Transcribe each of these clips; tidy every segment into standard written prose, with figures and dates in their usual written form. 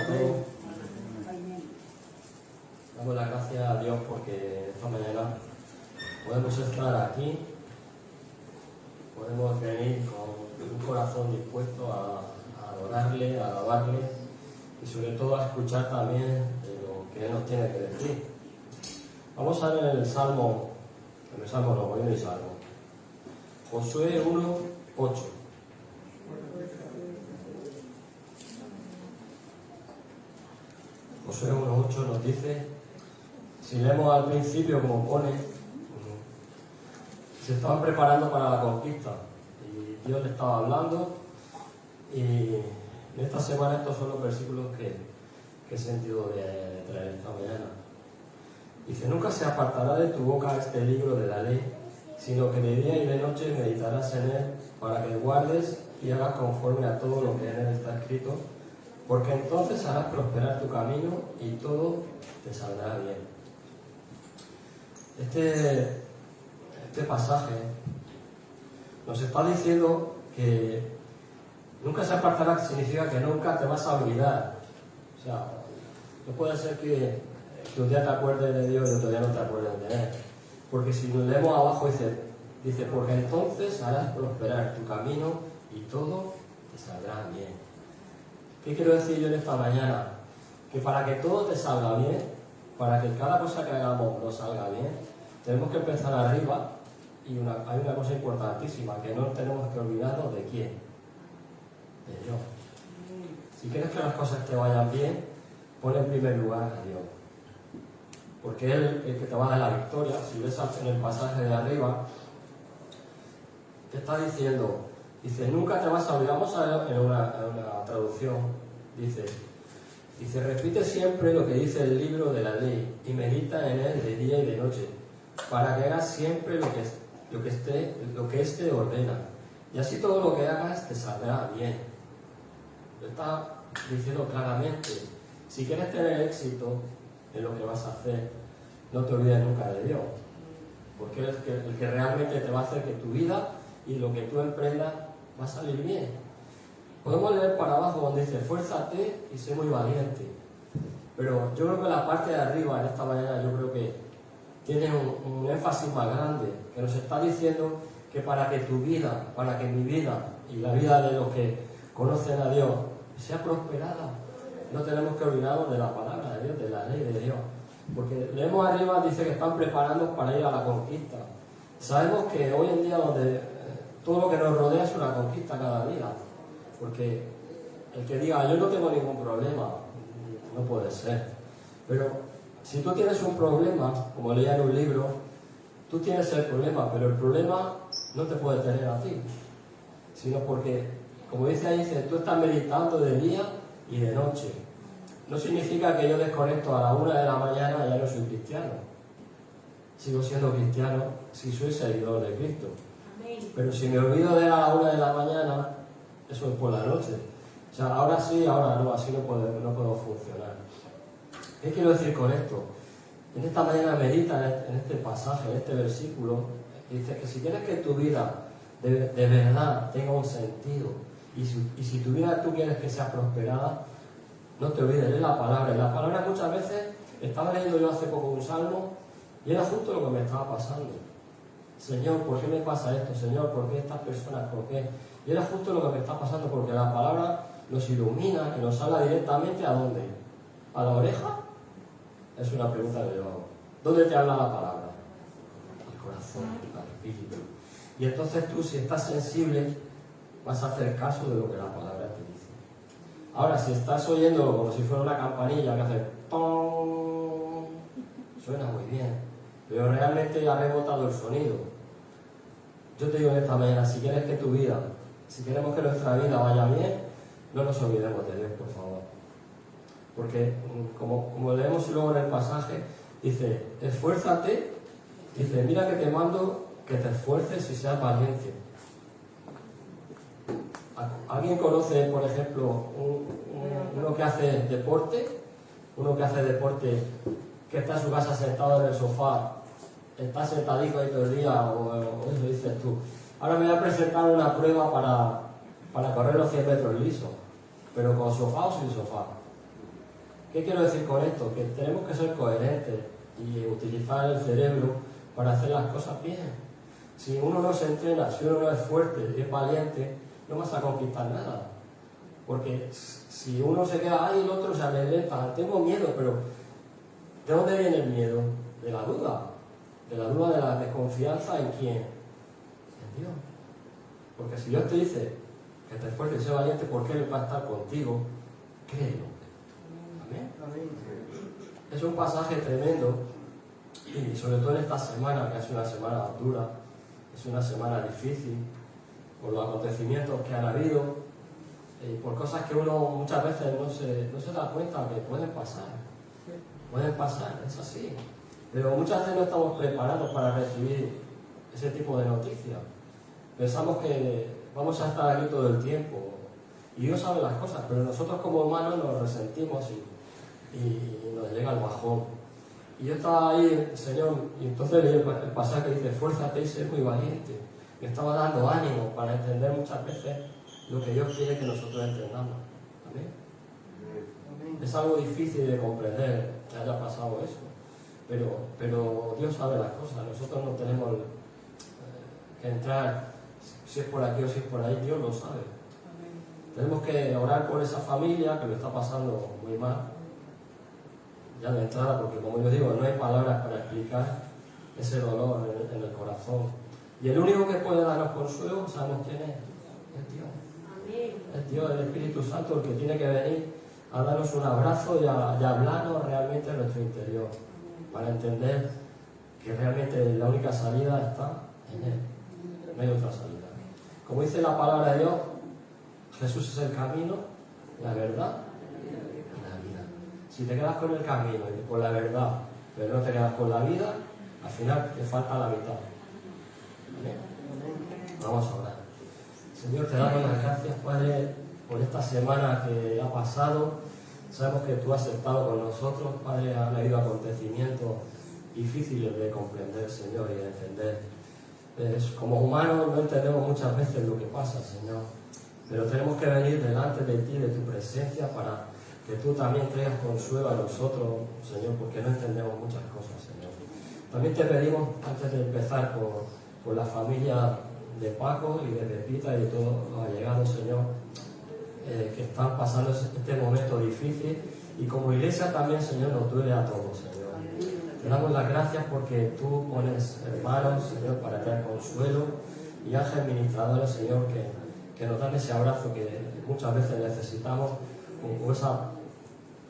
a todos. Damos las gracias a Dios porque esta mañana podemos estar aquí, podemos venir con un corazón dispuesto a adorarle, a alabarle y sobre todo a escuchar también de lo que Él nos tiene que decir. Vamos a ver en el Salmo no, voy en el Salmo. Josué 1:8. Josué 1:8 nos dice, si leemos al principio como pone, se estaban preparando para la conquista y Dios le estaba hablando, y en esta semana estos son los versículos que he sentido de traer esta mañana. Dice, nunca se apartará de tu boca este libro de la ley, sino que de día y de noche meditarás en él, para que guardes y hagas conforme a todo lo que en él está escrito, porque entonces harás prosperar tu camino y todo te saldrá bien. Este pasaje nos está diciendo que nunca se apartará, significa que nunca te vas a olvidar. O sea, no puede ser que un día te acuerdes de Dios y otro día no te acuerdes de Él. Porque si nos leemos abajo dice, porque entonces harás prosperar tu camino y todo te saldrá bien. ¿Qué quiero decir yo en esta mañana? Que para que todo te salga bien, para que cada cosa que hagamos nos salga bien, tenemos que empezar arriba, y hay una cosa importantísima, que no tenemos que olvidarnos de quién. De Dios. Si quieres que las cosas te vayan bien, pon en primer lugar a Dios. Porque Él es el que te va a dar la victoria. Si ves en el pasaje de arriba, te está diciendo, dice, nunca te vas a olvidar. Vamos a ver en una traducción, dice, repite siempre lo que dice el libro de la ley y medita en él de día y de noche, para que hagas siempre lo que éste ordena. Y así todo lo que hagas te saldrá bien. Lo está diciendo claramente. Si quieres tener éxito en lo que vas a hacer, no te olvides nunca de Dios, porque Él es el que realmente te va a hacer que tu vida y lo que tú emprendas va a salir bien. Podemos leer para abajo donde dice, esfuérzate y sé muy valiente, pero yo creo que la parte de arriba en esta mañana yo creo que tiene un énfasis más grande, que nos está diciendo que para que tu vida, para que mi vida y la vida de los que conocen a Dios sea prosperada, no tenemos que olvidarnos de la palabra de Dios, de la ley de Dios. Porque leemos arriba, dice que están preparando para ir a la conquista. Sabemos que hoy en día donde todo lo que nos rodea es una conquista cada día. Porque el que diga, yo no tengo ningún problema, no puede ser. Pero si tú tienes un problema, como leía en un libro, tú tienes el problema, pero el problema no te puede tener a ti. Sino porque, como dice ahí, dice, tú estás meditando de día y de noche. No significa que yo desconecto a la 1 de la mañana y ya no soy cristiano. Sigo siendo cristiano si soy seguidor de Cristo. Pero si me olvido de la 1 de la mañana, eso es por la noche. O sea, ahora sí, ahora no, así no puedo funcionar. ¿Qué quiero decir con esto? En esta mañana medita en este pasaje, en este versículo, dice que si quieres que tu vida de verdad tenga un sentido, y si tu vida tú quieres que sea prosperada, no te olvides de la palabra. Y la palabra muchas veces, estaba leyendo yo hace poco un salmo, y era justo lo que me estaba pasando. Señor, ¿por qué me pasa esto? Señor, ¿por qué estas personas? ¿Por qué? Y era justo lo que me está pasando, porque la palabra nos ilumina y nos habla directamente ¿a dónde? ¿A la oreja? Es una pregunta que yo hago. ¿Dónde te habla la palabra? Al corazón, al espíritu. Y entonces tú, si estás sensible, vas a hacer caso de lo que la palabra te dice. Ahora, si estás oyendo como si fuera una campanilla que hace ¡pum!, suena muy bien, pero realmente ha rebotado el sonido. Yo te digo en esta mañana, si quieres que tu vida, si queremos que nuestra vida vaya bien, no nos olvidemos de Dios, por favor. Porque, como leemos luego en el pasaje, dice, esfuérzate, dice, mira que te mando que te esfuerces y seas valiente. ¿Alguien conoce, por ejemplo, uno que hace deporte? Uno que hace deporte, que está en su casa sentado en el sofá, está sentadito ahí todo el día, o eso dices tú. Ahora me voy a presentar una prueba para correr los 100 metros lisos, pero con sofá o sin sofá. ¿Qué quiero decir con esto? Que tenemos que ser coherentes y utilizar el cerebro para hacer las cosas bien. Si uno no se entrena, si uno no es fuerte y es valiente, no vas a conquistar nada. Porque si uno se queda ahí, el otro se amedrenta. Tengo miedo, pero ¿de dónde viene el miedo? De la duda. De la duda, de la desconfianza en quién. En Dios. Porque si Dios te dice que te esfuerces y seas valiente, ¿por qué Él va a estar contigo? Créelo. Amén. Es un pasaje tremendo, y sobre todo en esta semana, que es una semana dura, es una semana difícil, por los acontecimientos que han habido, por cosas que uno muchas veces no se da cuenta que pueden pasar. Pueden pasar, es así. Pero muchas veces no estamos preparados para recibir ese tipo de noticias. Pensamos que vamos a estar aquí todo el tiempo, y Dios sabe las cosas, pero nosotros como humanos nos resentimos y nos llega el bajón. Y yo estaba ahí, Señor, y entonces leí el pasaje que dice, esfuérzate y sé muy valiente. Me estaba dando ánimo para entender muchas veces lo que Dios quiere que nosotros entendamos. Amén. Es algo difícil de comprender que haya pasado eso, pero Dios sabe las cosas. Nosotros no tenemos que entrar si es por aquí o si es por ahí, Dios lo sabe. Tenemos que orar por esa familia que lo está pasando muy mal, ya de entrada, porque como yo digo, no hay palabras para explicar ese dolor en el corazón. Y el único que puede darnos consuelo, ¿sabemos quién es? Es Dios. Es Dios, el Espíritu Santo, el que tiene que venir a darnos un abrazo y a hablarnos realmente en nuestro interior, para entender que realmente la única salida está en Él. No hay otra salida. Como dice la palabra de Dios, Jesús es el camino, la verdad y la vida. Si te quedas con el camino y con la verdad, pero no te quedas con la vida, al final te falta la mitad. ¿Vale? Vamos a orar. Señor, te damos las gracias, Padre, por esta semana que ha pasado. Sabemos que tú has estado con nosotros, Padre. Han habido acontecimientos difíciles de comprender, Señor, y de entender. Como humanos no entendemos muchas veces lo que pasa, Señor, pero tenemos que venir delante de ti, de tu presencia, para que tú también traigas consuelo a nosotros, Señor, porque no entendemos muchas cosas, Señor. También te pedimos, antes de empezar, por la familia de Paco y de Pepita y de todos los allegados, Señor, que están pasando este momento difícil, y como iglesia también, Señor, nos duele a todos, Señor. Te damos las gracias porque tú pones hermanos, Señor, para traer consuelo, y ángeles ministradores, Señor, que nos dan ese abrazo que muchas veces necesitamos,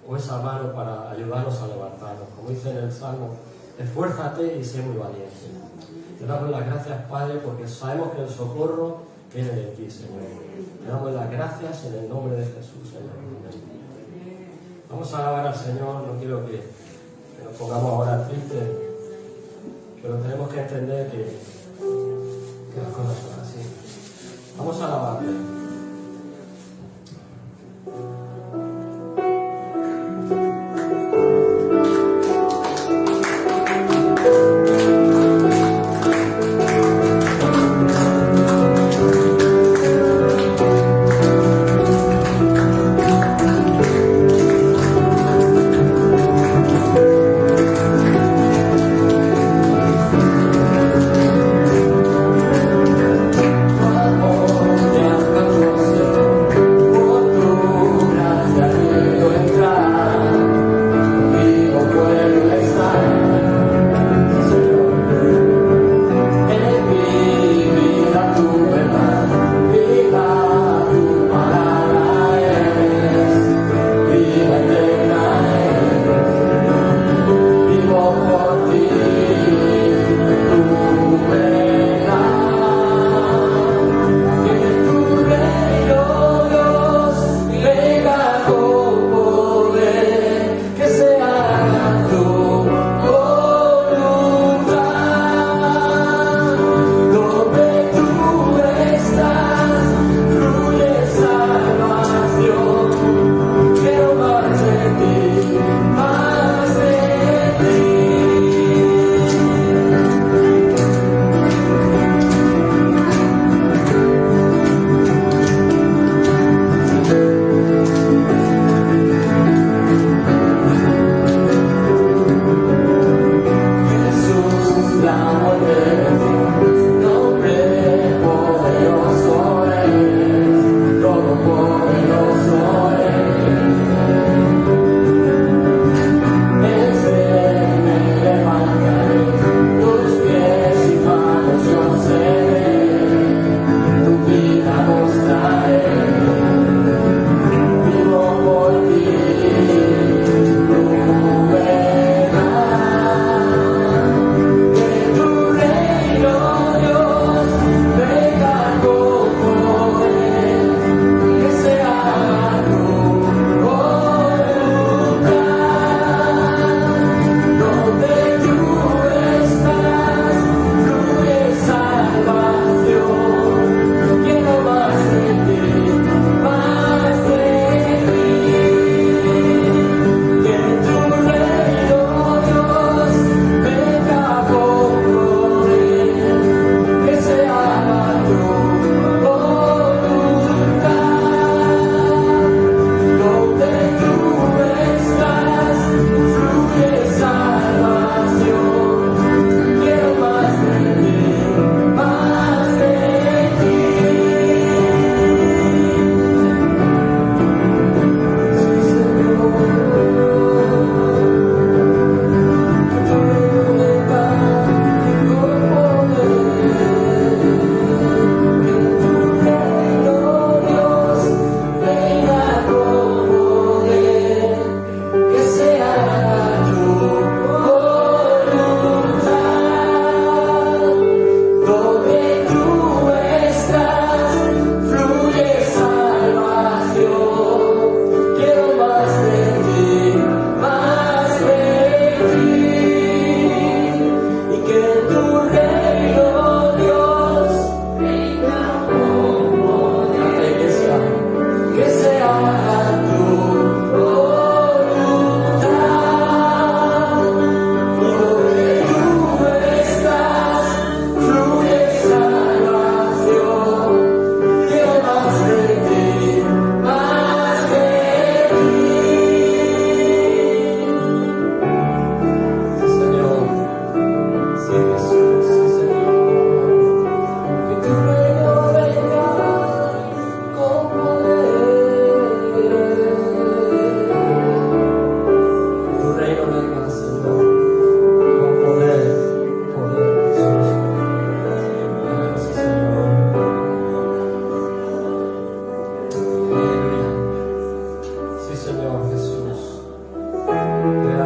o esa mano para ayudarnos a levantarnos. Como dice en el Salmo, esfuérzate y sé muy valiente. Te damos las gracias, Padre, porque sabemos que el socorro viene de ti, Señor. Te damos las gracias en el nombre de Jesús, Señor. Vamos a alabar al Señor. No quiero que nos pongamos ahora tristes, pero tenemos que entender que las cosas son así. Vamos a alabarle. Amor de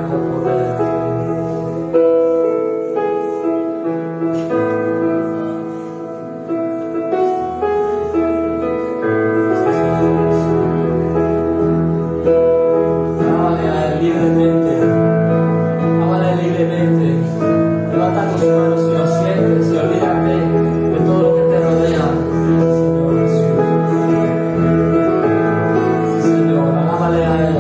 con poder. Ámale a Él libremente. Ámale libremente. Levanta tus manos y lo sientes y olvídate de todo lo que te rodea. Señor Jesús. Sí, Señor, alábale a Él.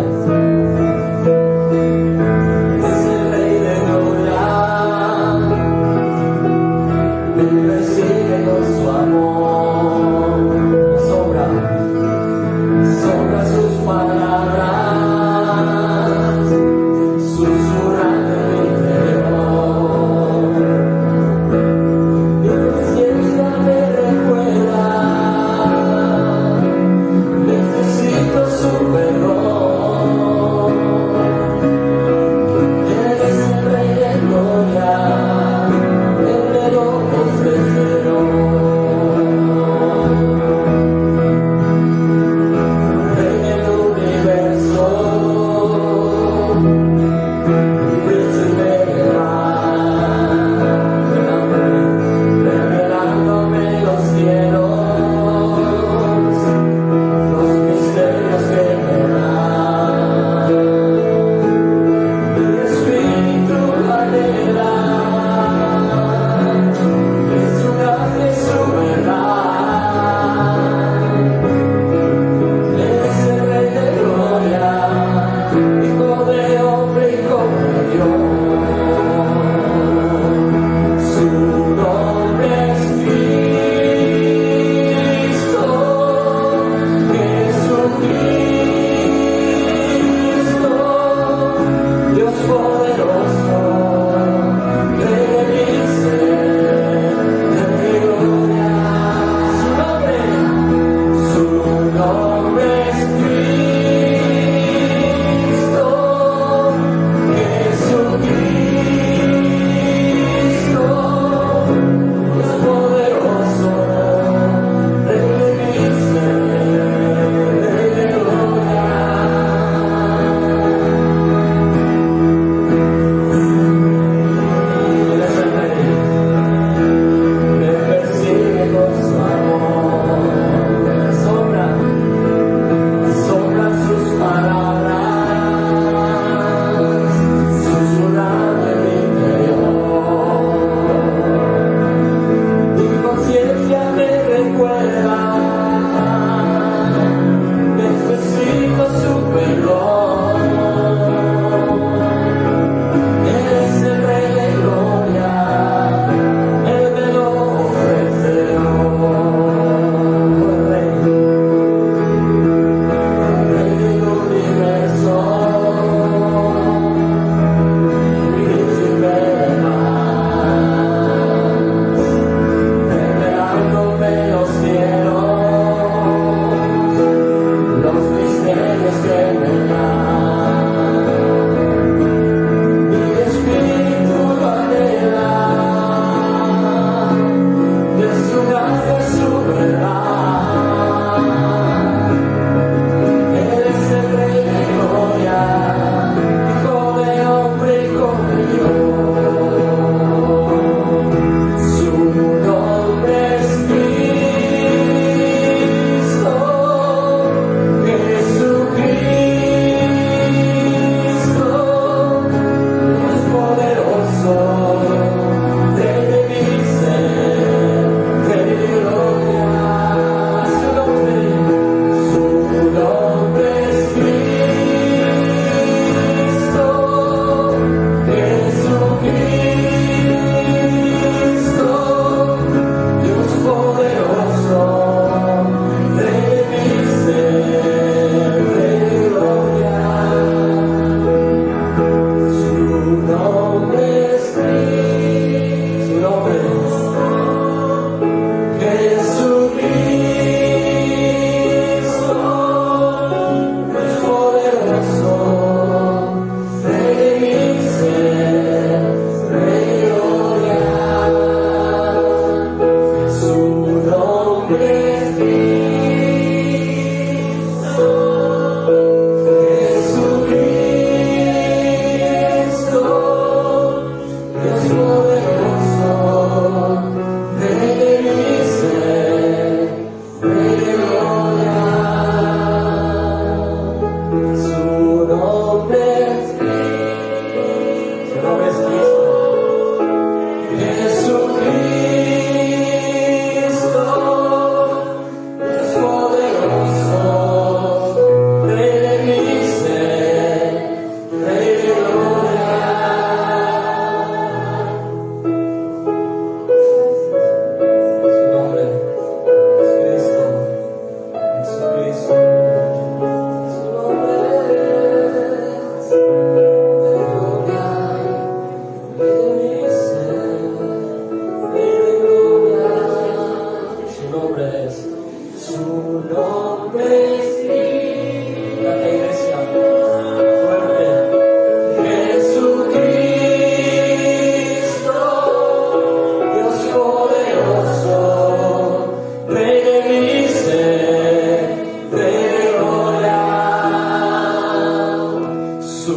Su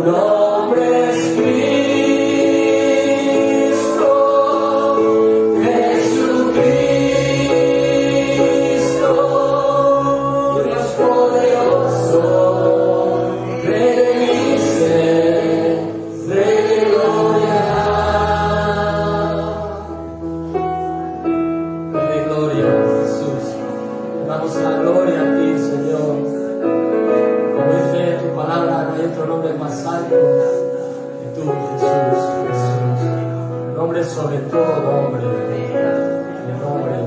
nombre es Cristo, Jesucristo, Dios poderoso, Rey de misericordia, Rey de gloria. Rey de gloria, Jesús. Damos la gloria a ti, Señor. Como dice tu palabra, no hay otro nombre más alto que tú, Jesús, Jesús. Nombre sobre todo nombre, el nombre de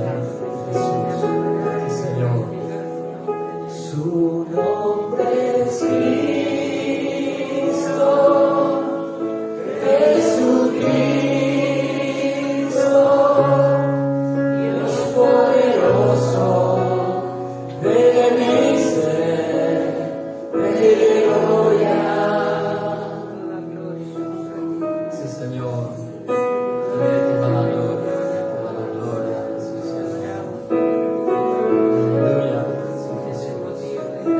Jesús, Señor. Su nombre es Cristo, Jesucristo, Dios poderoso, Rey de misericordia. Sí, Señor. Toda la gloria, Jesús, Señor. Aleluya, sí, Jesús.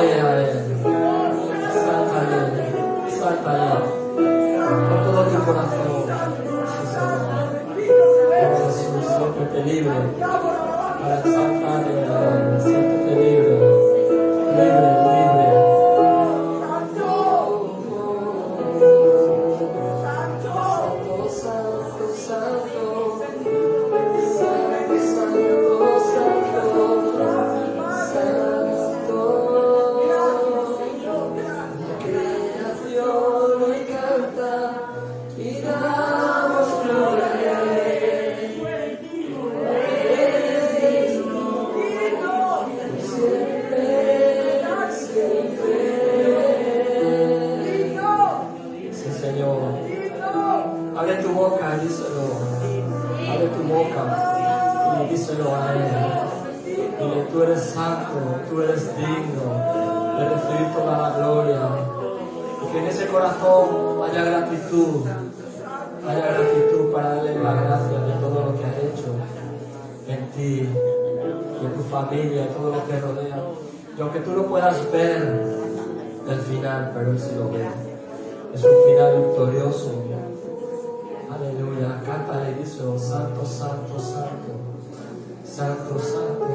Exáltale a Él. Exáltale. Exáltale. Con todo tu corazón. Oh, Jesús, siéntete libre para exaltarle a Él. Siéntete libre. Libre, libre. Tú eres santo, tú eres digno de recibir toda la gloria. Y que en ese corazón haya gratitud para darle las gracias de todo lo que has hecho en ti y en tu familia, y todo lo que rodea. Y aunque tú no puedas ver el final, pero Él sí lo ve. Es un final victorioso. Aleluya. Cántale y díselo: santo, santo, santo. Santo, santo.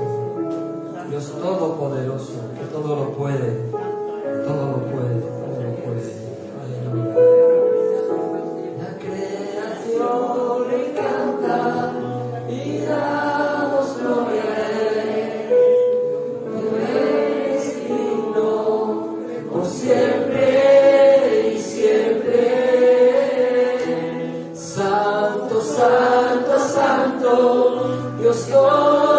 Dios todopoderoso, que todo lo puede, todo lo puede, todo lo puede. Aleluya. La creación le canta y damos gloria a Él. Tú eres digno por siempre y siempre. Santo, santo, santo, Dios todopoderoso.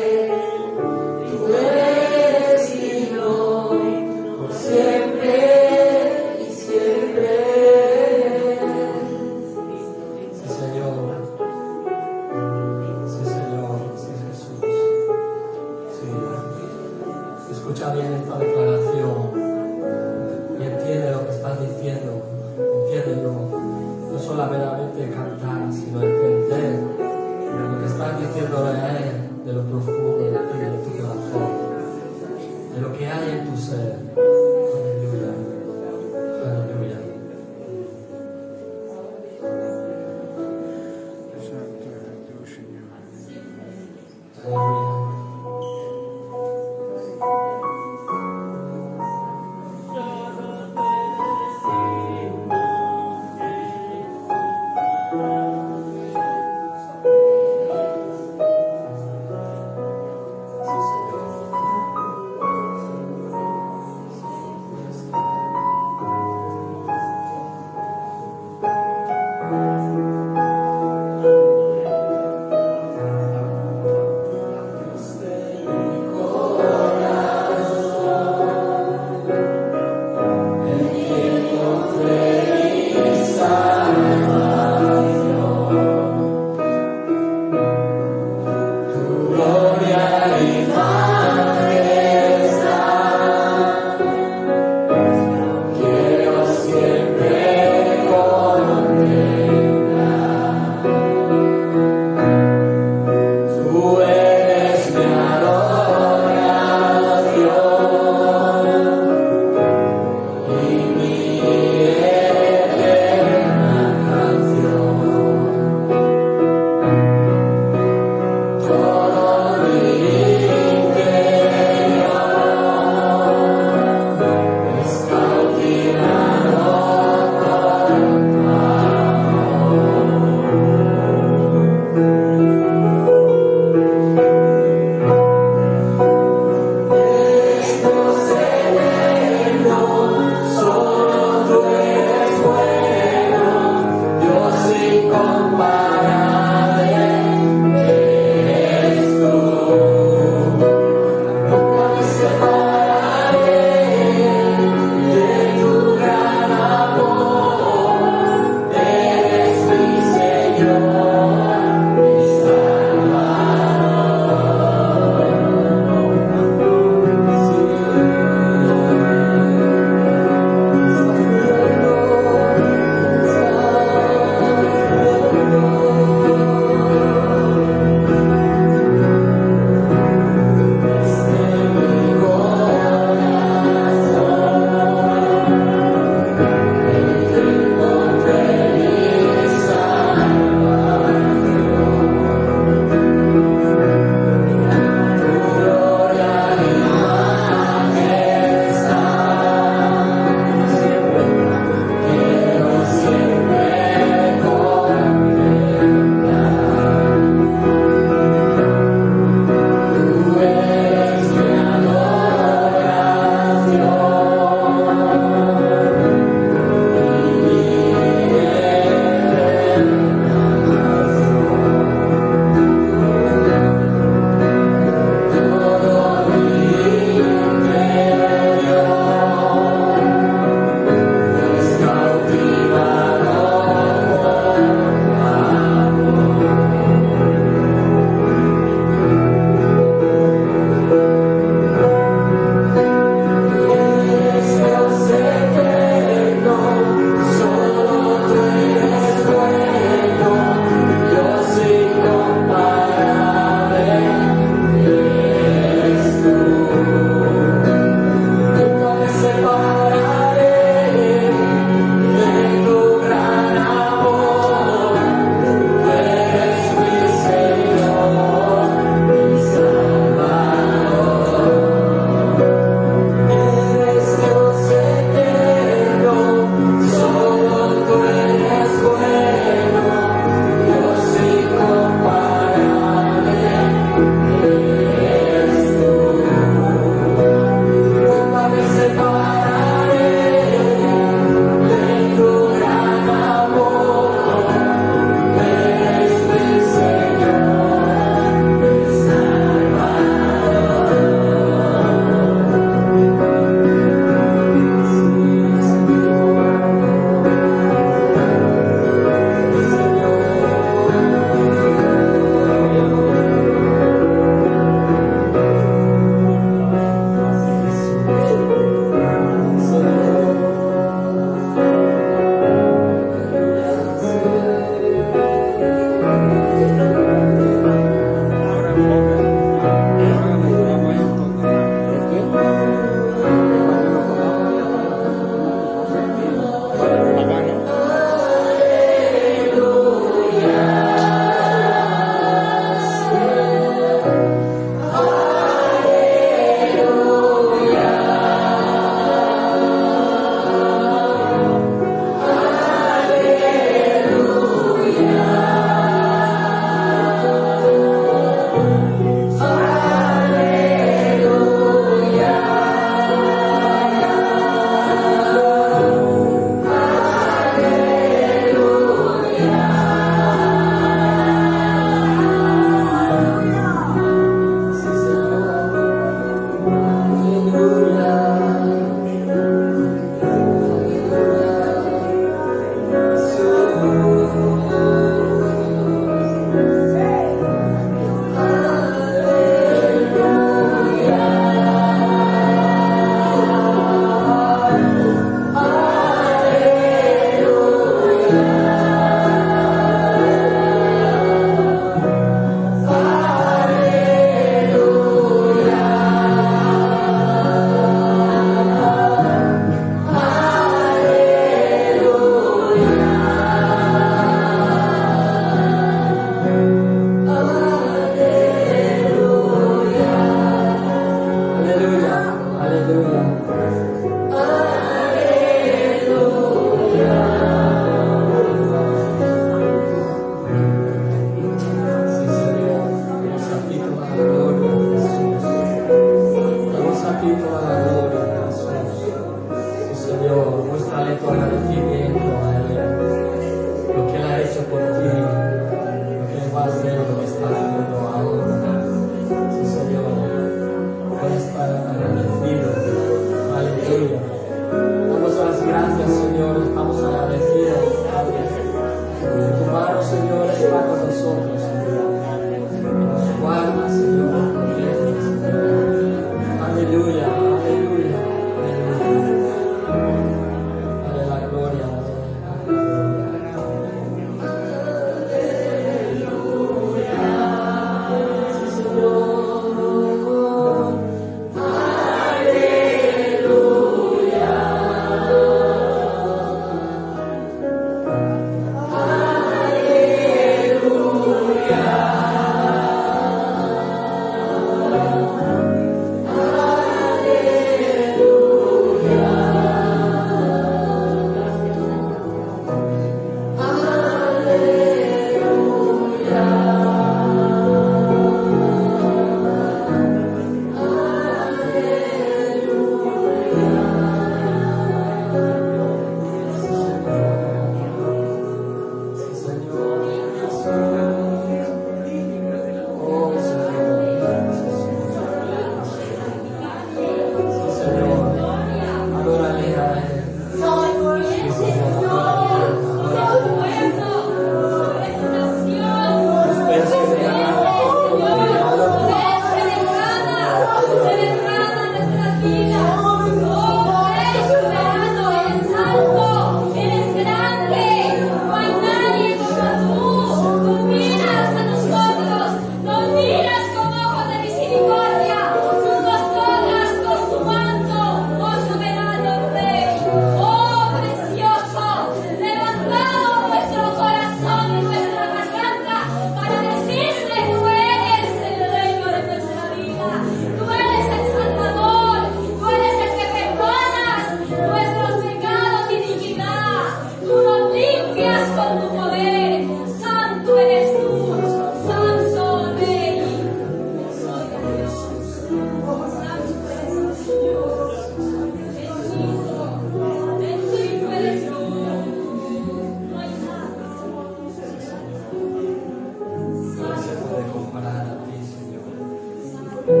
Santo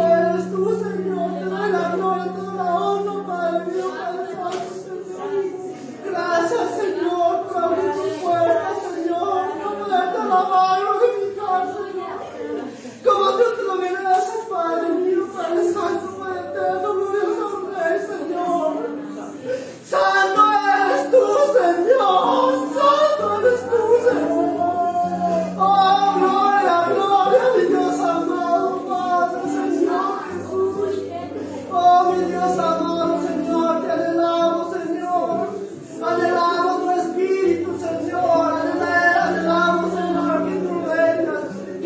eres tú, Señor, te doy la gloria, te doy la honra, Padre mío, Padre Santo, Señor. Gracias, Señor, por abrir tus puertas, Señor, por poderte alabar, glorificar, Señor. Como tú te lo mereces, Padre mío, Padre Santo, Padre eterno, glorioso Rey, Señor. Santo eres tú, Señor, santo eres tú, Señor. Oh, gloria, gloria, mi Dios amado, Padre, Señor Jesús. Oh, mi Dios amado, Señor, te anhelamos, Señor. Anhelamos tu Espíritu, Señor. Anhelamos, Señor, que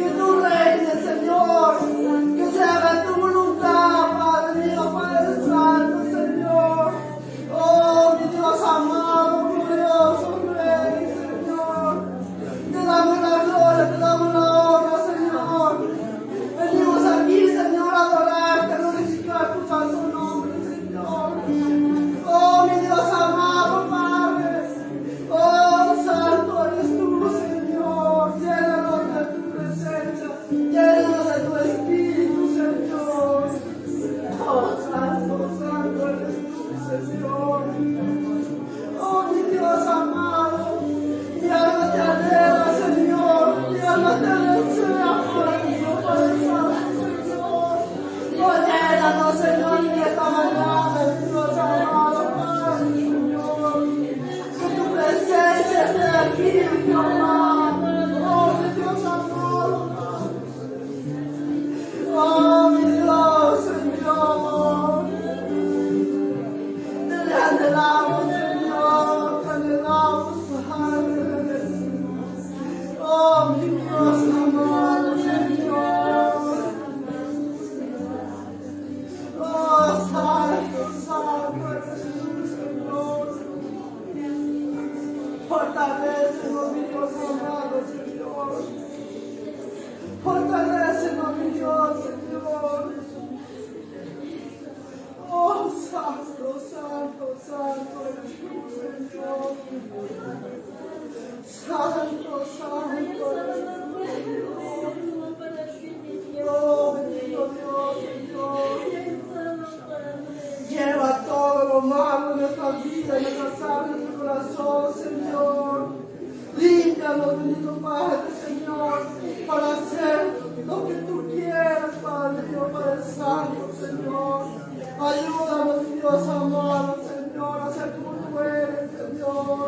tú reines, Señor. Que se haga tu voluntad, Padre mío, Padre Santo, Señor. Oh, mi Dios amado, glorioso Rey, Señor. Te damos la gloria, te damos la honra, Señor. Venimos aquí, Señor, a adorarte, a glorificar tu santo nombre, Señor. Oh, mi Dios amado, Padre. Oh, santo eres tú, Señor. Llénanos de tu presencia, llénanos de tu Espíritu, Señor. Oh, santo, santo eres tú, Señor. Oh, mi Dios amado, mi alma te anhela, Señor, mi alma te desea, Padre mío, Padre Santo, Señor. Oh, llénanos, Señor, en esta mañana, mi Dios amado, Padre, Señor. Que tu presencia esté aquí, mi Dios amado. Oh, mi Dios amado, Padre. Oh, mi Dios, Señor. Te anhelamos, Señor, te anhelamos, Padre. Oh, mi Dios amado, Señor. Oh, santo, santo eres tú, Señor. Fortalécenos, mi Dios amado, Señor. Fortalécenos, mi Dios, Señor. Oh, santo, santo, santo eres tú, Señor. Santo, santo eres tú, Señor. Oh, bendito Dios, Señor. Lleva todo lo malo de nuestra vida, de nuestras almas, de nuestro corazón, Señor. Límpianos, bendito Padre, Señor, para hacer lo que tú quieras, Padre Dios, Padre Santo, Señor. Ayúdanos, mi Dios amado, Señor, a ser como tú eres, Señor.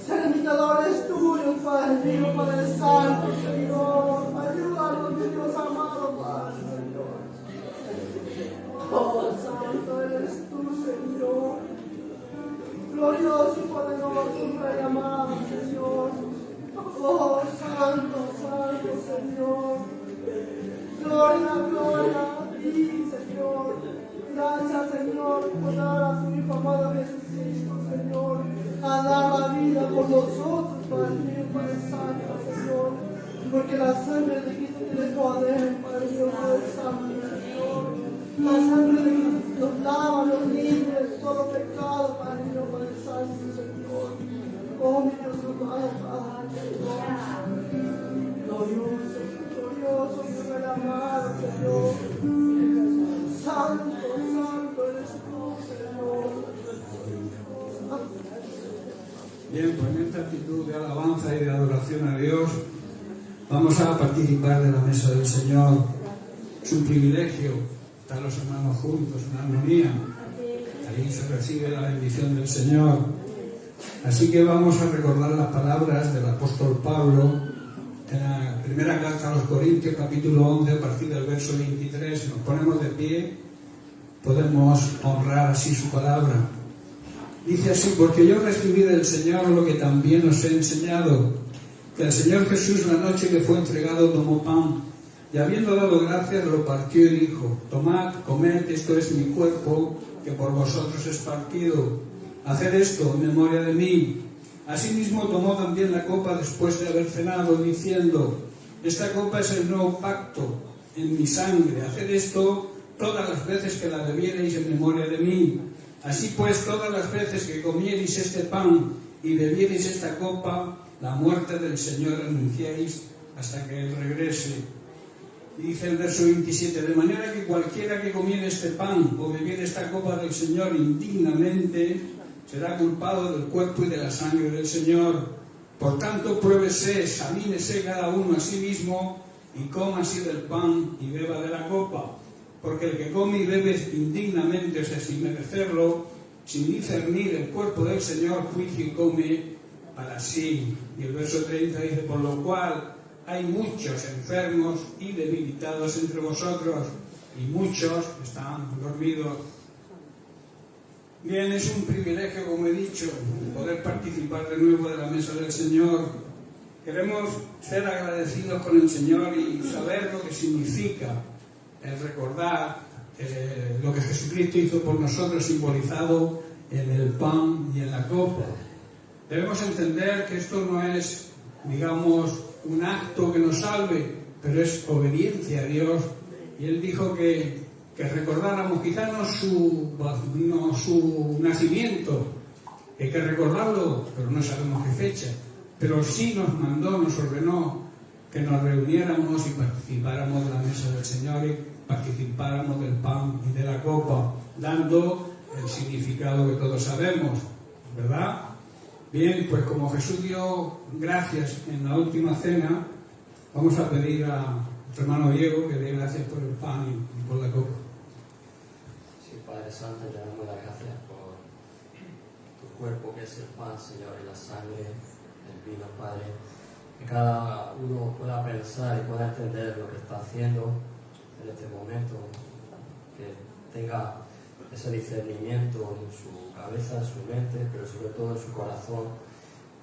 Ser imitadores tuyos, Padre mío, Padre Santo, Señor. Ayúdanos, mi Dios amado, Padre, Señor. Oh, santo eres tú, Señor. Glorioso y poderoso, Rey amado, Señor. Oh, santo, santo, Señor. Gloria, gloria a ti, Señor. Gracias, Señor, por dar a tu Hijo amado Jesucristo, Señor, a dar la vida por nosotros, Padre mío, Padre Santo, Señor. Porque la sangre de Cristo tiene poder, Padre mío, Padre Santo, Señor. La sangre de Cristo nos lava, nos limpia de todo pecado, Padre mío, Padre Santo, Señor. Oh, mi Dios amado, Padre, Señor. Glorioso, glorioso, mi Rey amado, Señor. Santo, santo eres tú, Señor. Bien, pues en esta actitud de alabanza y de adoración a Dios vamos a participar de la mesa del Señor. Es un privilegio estar los hermanos juntos en armonía. Ahí se recibe la bendición del Señor. Así que vamos a recordar las palabras del apóstol Pablo en la primera carta a los Corintios, capítulo 11, a partir del verso 23. Si nos ponemos de pie, podemos honrar así su palabra. Dice así: porque yo recibí del Señor lo que también os he enseñado, que el Señor Jesús, la noche que fue entregado, tomó pan, y habiendo dado gracias, lo partió y dijo: tomad, comed, esto es mi cuerpo, que por vosotros es partido. Haced esto en memoria de mí. Asimismo tomó también la copa después de haber cenado, diciendo: esta copa es el nuevo pacto en mi sangre. Haced esto todas las veces que la bebiereis en memoria de mí. Así pues, todas las veces que comiereis este pan y bebiereis esta copa, la muerte del Señor anunciáis hasta que Él regrese. Y dice el verso 27, de manera que cualquiera que comiere este pan o bebiere esta copa del Señor indignamente, será culpado del cuerpo y de la sangre del Señor. Por tanto, pruébese, examínese cada uno a sí mismo, y coma así del pan y beba de la copa. Porque el que come y bebe indignamente, o sea, sin merecerlo, sin discernir el cuerpo del Señor, juicio y come para sí. Y el verso 30 dice, por lo cual hay muchos enfermos y debilitados entre vosotros, y muchos están dormidos. Bien, es un privilegio, como he dicho, poder participar de nuevo de la mesa del Señor. Queremos ser agradecidos con el Señor y saber lo que significa el recordar lo que Jesucristo hizo por nosotros, simbolizado en el pan y en la copa. Debemos entender que esto no es, digamos, un acto que nos salve, pero es obediencia a Dios. Y Él dijo que recordáramos, quizás no su nacimiento, hay que recordarlo, pero no sabemos qué fecha, pero sí nos mandó, nos ordenó que nos reuniéramos y participáramos de la mesa del Señor y participáramos del pan y de la copa, dando el significado que todos sabemos, ¿verdad? Bien, pues como Jesús dio gracias en la última cena, vamos a pedir a nuestro hermano Diego que dé gracias por el pan y por la copa. Sí, Padre Santo, te damos las gracias por tu cuerpo que es el pan, Señor, y la sangre, el vino, Padre. Que cada uno pueda pensar y pueda entender lo que está haciendo en este momento, que tenga ese discernimiento en su cabeza, en su mente, pero sobre todo en su corazón,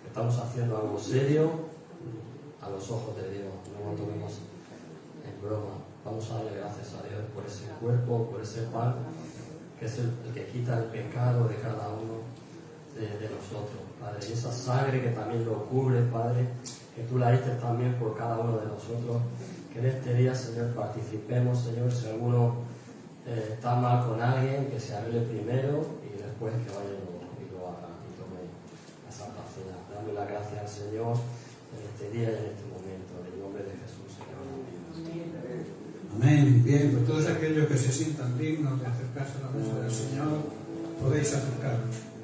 que estamos haciendo algo serio a los ojos de Dios, no lo tomemos en broma. Vamos a darle gracias a Dios por ese cuerpo, por ese pan, que es el que quita el pecado de cada uno de nosotros, Padre. Y esa sangre que también lo cubre, Padre, que tú la diste también por cada uno de nosotros. Que en este día, Señor, participemos, Señor, si alguno está mal con alguien, que se arregle primero y después que vaya y lo haga y tome la Santa Cena. Dame la gracia al Señor en este día y en este momento. En el nombre de Jesús, Señor. Amén. Bien, pues todos aquellos que se sientan dignos de acercarse a la mesa del Señor, podéis acercaros.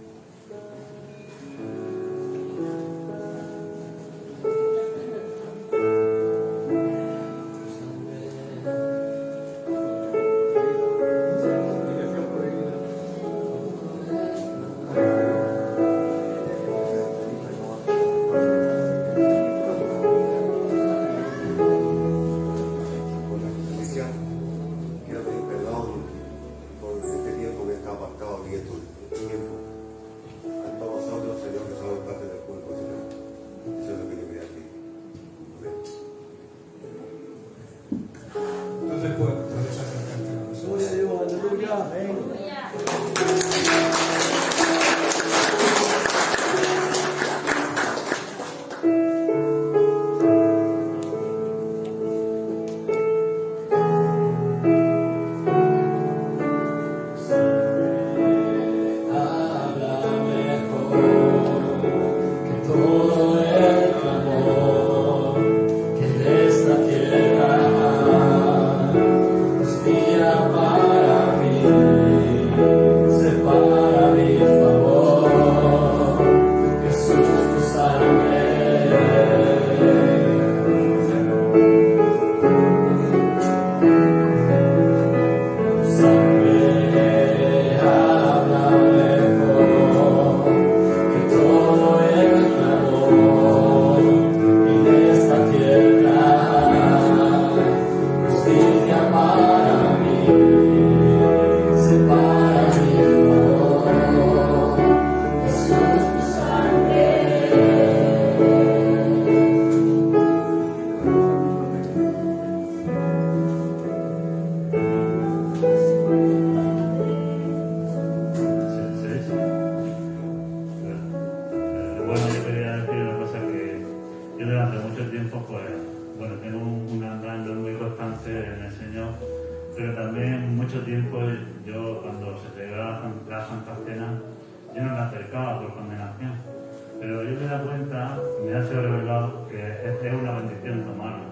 pero yo me he dado cuenta, me ha sido revelado que es una bendición tomarla.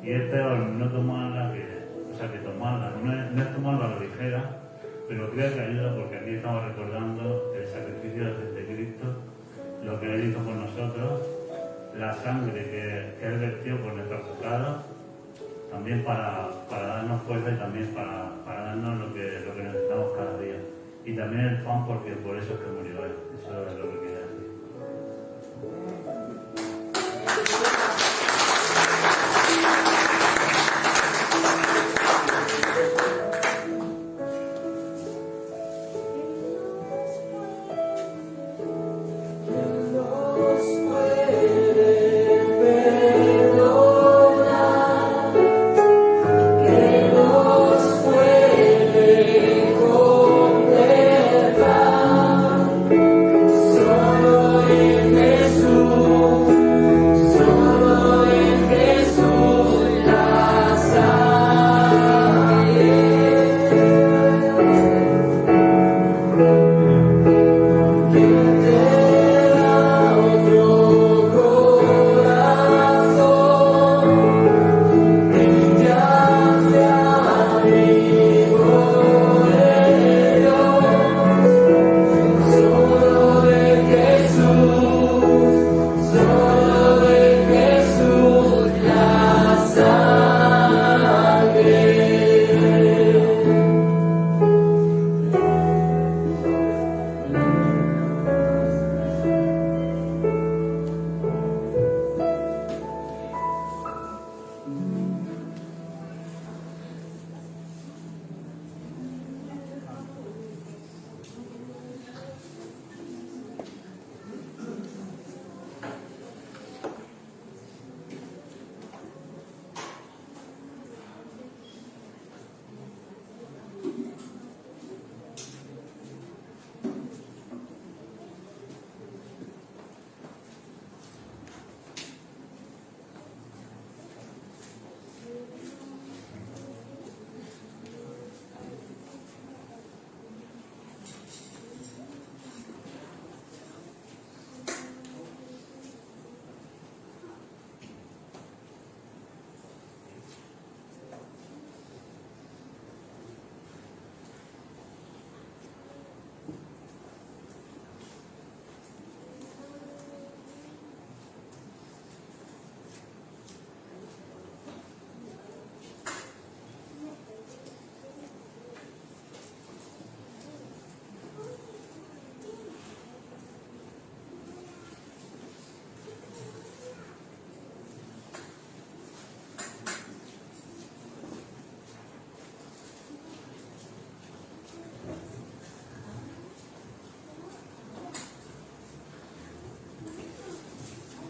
Y es peor no tomarla que tomarla. No es tomarla a la ligera, pero creo que ayuda porque aquí estamos recordando el sacrificio de Cristo, lo que Él hizo por nosotros, la sangre que Él vertió por nuestros pecados, también para darnos fuerza y también para darnos lo que necesitamos cada día. Y también el pan porque por eso es que murió Él. Eso es lo que quería decir.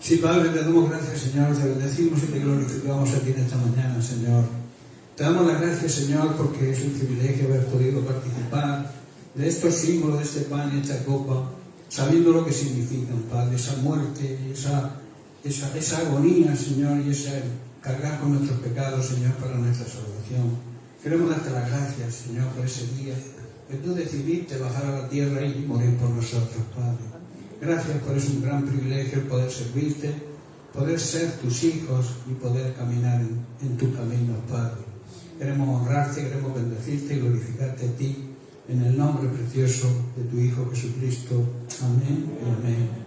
Sí, Padre, te damos gracias, Señor, te bendecimos y te glorificamos a ti en esta mañana, Señor. Te damos las gracias, Señor, porque es un privilegio haber podido participar de estos símbolos, de este pan y esta copa, sabiendo lo que significan, Padre, esa muerte, esa agonía, Señor, y ese cargar con nuestros pecados, Señor, para nuestra salvación. Queremos darte las gracias, Señor, por ese día que tú decidiste bajar a la tierra y morir por nosotros, Padre. Gracias por es un gran privilegio el poder servirte, poder ser tus hijos y poder caminar en tu camino, Padre. Queremos honrarte, queremos bendecirte y glorificarte a ti en el nombre precioso de tu Hijo Jesucristo. Amén y amén.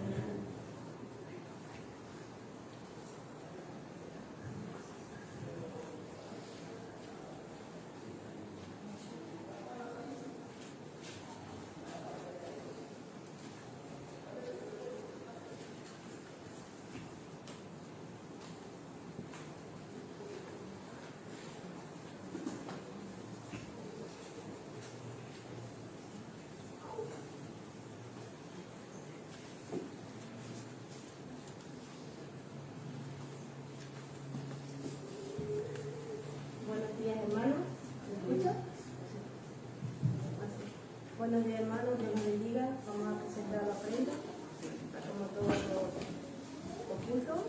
Buenos días, hermanos, Dios nos bendiga. Vamos a presentar la ofrenda, como todos los cultos.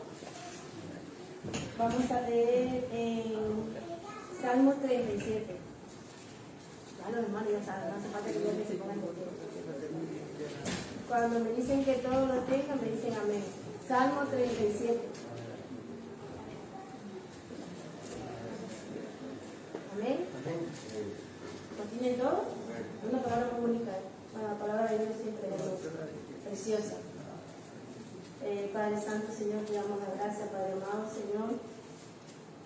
Vamos a leer en Salmo 37. Ya los hermanos ya saben, no hace falta que yo se pongan de pie. Cuando me dicen que todo lo tengan, me dicen amén. Salmo 37. Amén. ¿Lo tienen todo? Una palabra muy bonita. La palabra de Dios siempre es preciosa. Padre Santo, Señor, te damos la gracia, Padre amado, Señor,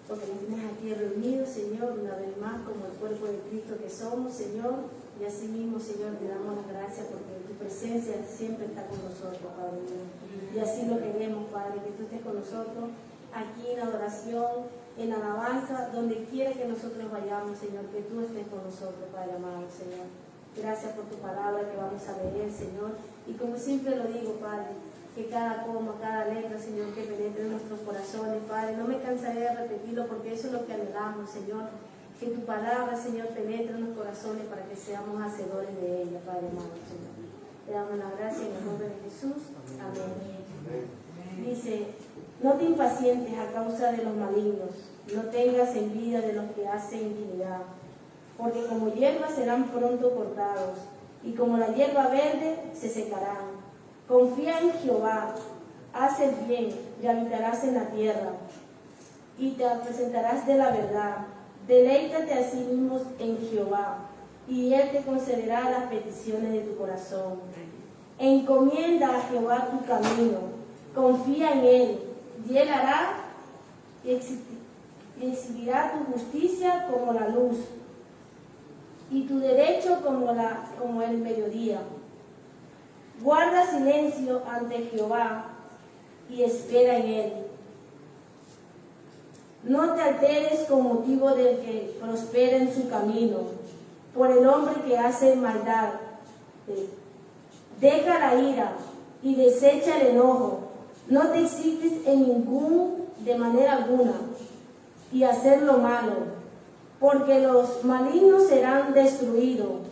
porque nos tienes aquí reunidos, Señor, una vez más como el cuerpo de Cristo que somos, Señor, y así mismo, Señor, te damos las gracias porque tu presencia siempre está con nosotros, Padre mío. Y así lo queremos, Padre, que tú estés con nosotros aquí en adoración, en alabanza, donde quiera que nosotros vayamos, Señor, que tú estés con nosotros, Padre amado, Señor. Gracias por tu palabra que vamos a leer, Señor. Y como siempre lo digo, Padre, que cada coma, cada letra, Señor, que penetre en nuestros corazones, Padre. No me cansaré de repetirlo porque eso es lo que anhelamos, Señor. Que tu palabra, Señor, penetre en los corazones para que seamos hacedores de ella, Padre amado, Señor. Te damos la gracia en el nombre de Jesús. Amén. Dice, no te impacientes a causa de los malignos, no tengas envidia de los que hacen iniquidad, porque como hierba serán pronto cortados, y como la hierba verde se secarán. Confía en Jehová, haz el bien y habitarás en la tierra, y te presentarás de la verdad. Deleítate a sí mismo en Jehová, y Él te concederá las peticiones de tu corazón. Encomienda a Jehová tu camino, confía en Él, y Él hará y exhibirá tu justicia como la luz, y tu derecho como el mediodía. Guarda silencio ante Jehová y espera en Él. No te alteres con motivo del que prospera en su camino, por el hombre que hace maldad. Deja la ira y desecha el enojo. No te excites de manera alguna, y hacer lo malo, porque los malignos serán destruidos.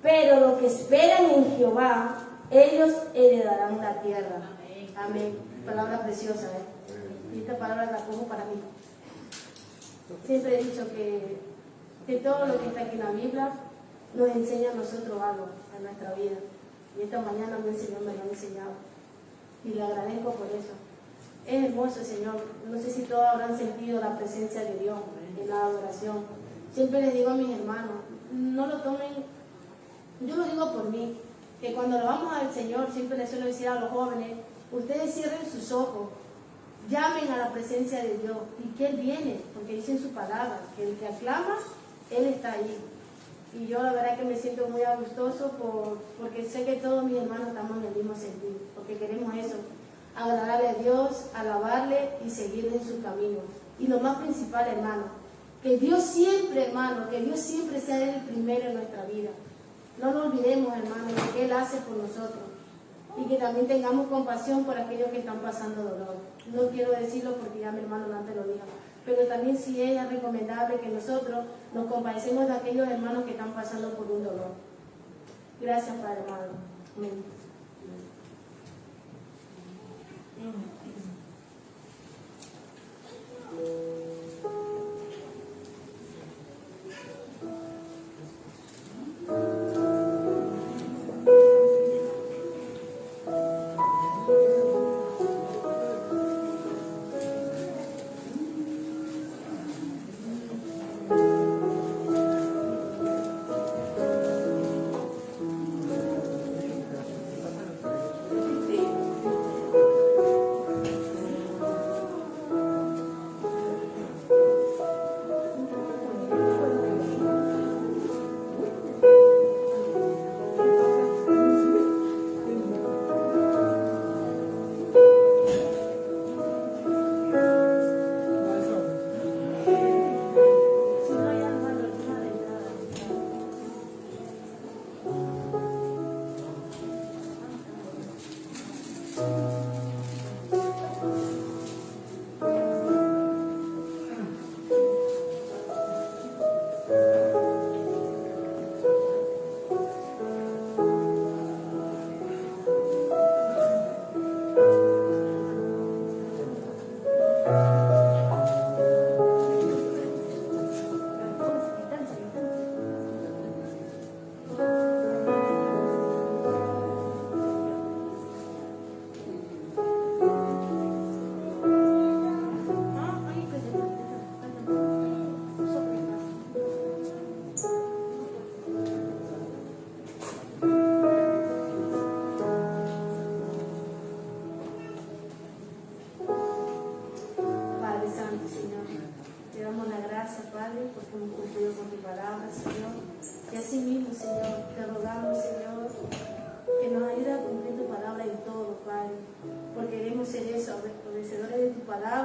Pero los que esperan en Jehová, ellos heredarán la tierra. Amén. Palabra preciosa, Y esta palabra la cojo para mí. Siempre he dicho que todo lo que está aquí en la Biblia nos enseña a nosotros algo en nuestra vida. Y esta mañana me lo ha enseñado. Y le agradezco por eso. Es hermoso, Señor. No sé si todos habrán sentido la presencia de Dios en la adoración. Siempre les digo a mis hermanos, no lo tomen, yo lo digo por mí, que cuando lo vamos al Señor, siempre les suelo decir a los jóvenes, ustedes cierren sus ojos, llamen a la presencia de Dios y que Él viene, porque dice en su palabra, que el que aclama, Él está ahí. Y yo la verdad que me siento muy gustoso porque sé que todos mis hermanos estamos en el mismo sentido, porque queremos eso, agradarle a Dios, alabarle y seguirle en su camino. Y lo más principal, hermano, que Dios siempre, hermano, que Dios siempre sea el primero en nuestra vida. No lo olvidemos, hermano, lo que Él hace por nosotros. Y que también tengamos compasión por aquellos que están pasando dolor. No quiero decirlo porque ya mi hermano antes lo dijo. Pero también sí es recomendable que nosotros nos compadecemos de aquellos hermanos que están pasando por un dolor. Gracias, Padre amado. Amén.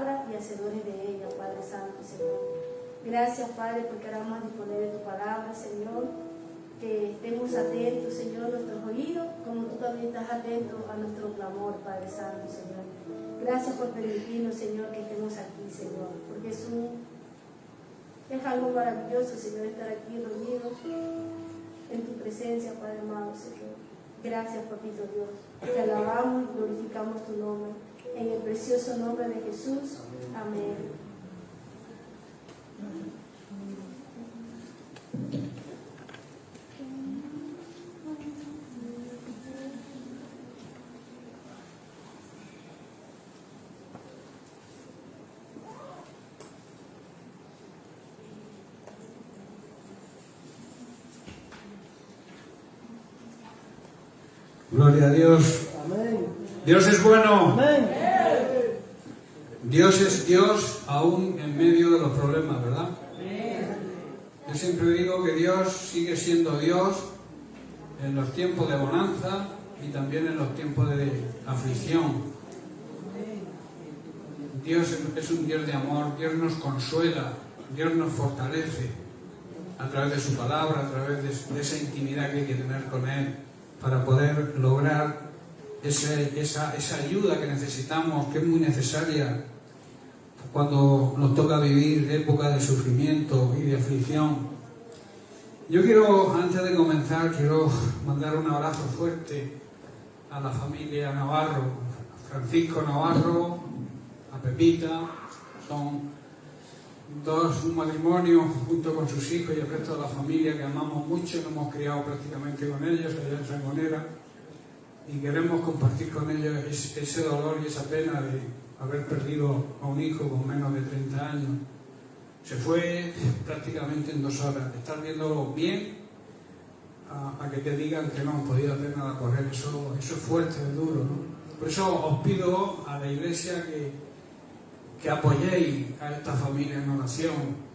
palabra y hacedores de ella, Padre Santo, Señor. Gracias, Padre, porque ahora vamos a disponer de tu palabra, Señor. Que estemos atentos, Señor, a nuestros oídos, como tú también estás atento a nuestro clamor, Padre Santo, Señor. Gracias por permitirnos, Señor, que estemos aquí, Señor, porque es algo maravilloso, Señor, estar aquí reunidos en tu presencia, Padre amado, Señor. Gracias, Papito Dios. Te alabamos y glorificamos tu nombre. En el precioso nombre de Jesús. Amén. Gloria a Dios. Amén. Dios es bueno. Amén. Dios es Dios aún en medio de los problemas, ¿verdad? Yo siempre digo que Dios sigue siendo Dios en los tiempos de bonanza y también en los tiempos de aflicción. Dios es un Dios de amor, Dios nos consuela, Dios nos fortalece a través de su palabra, a través de esa intimidad que hay que tener con Él para poder lograr esa ayuda que necesitamos, que es muy necesaria cuando nos toca vivir épocas de sufrimiento y de aflicción. Yo quiero, antes de comenzar, quiero mandar un abrazo fuerte a la familia Navarro, a Francisco Navarro, a Pepita. Son un matrimonio junto con sus hijos y el resto de la familia que amamos mucho, nos hemos criado prácticamente con ellos allá en Sangonera y queremos compartir con ellos ese dolor y esa pena de haber perdido a un hijo con menos de 30 años. Se fue prácticamente en 2 horas. Estar viéndolo bien a que te digan que no han podido hacer nada por él, eso es fuerte, es duro, ¿no? Por eso os pido a la Iglesia que apoyéis a esta familia en oración.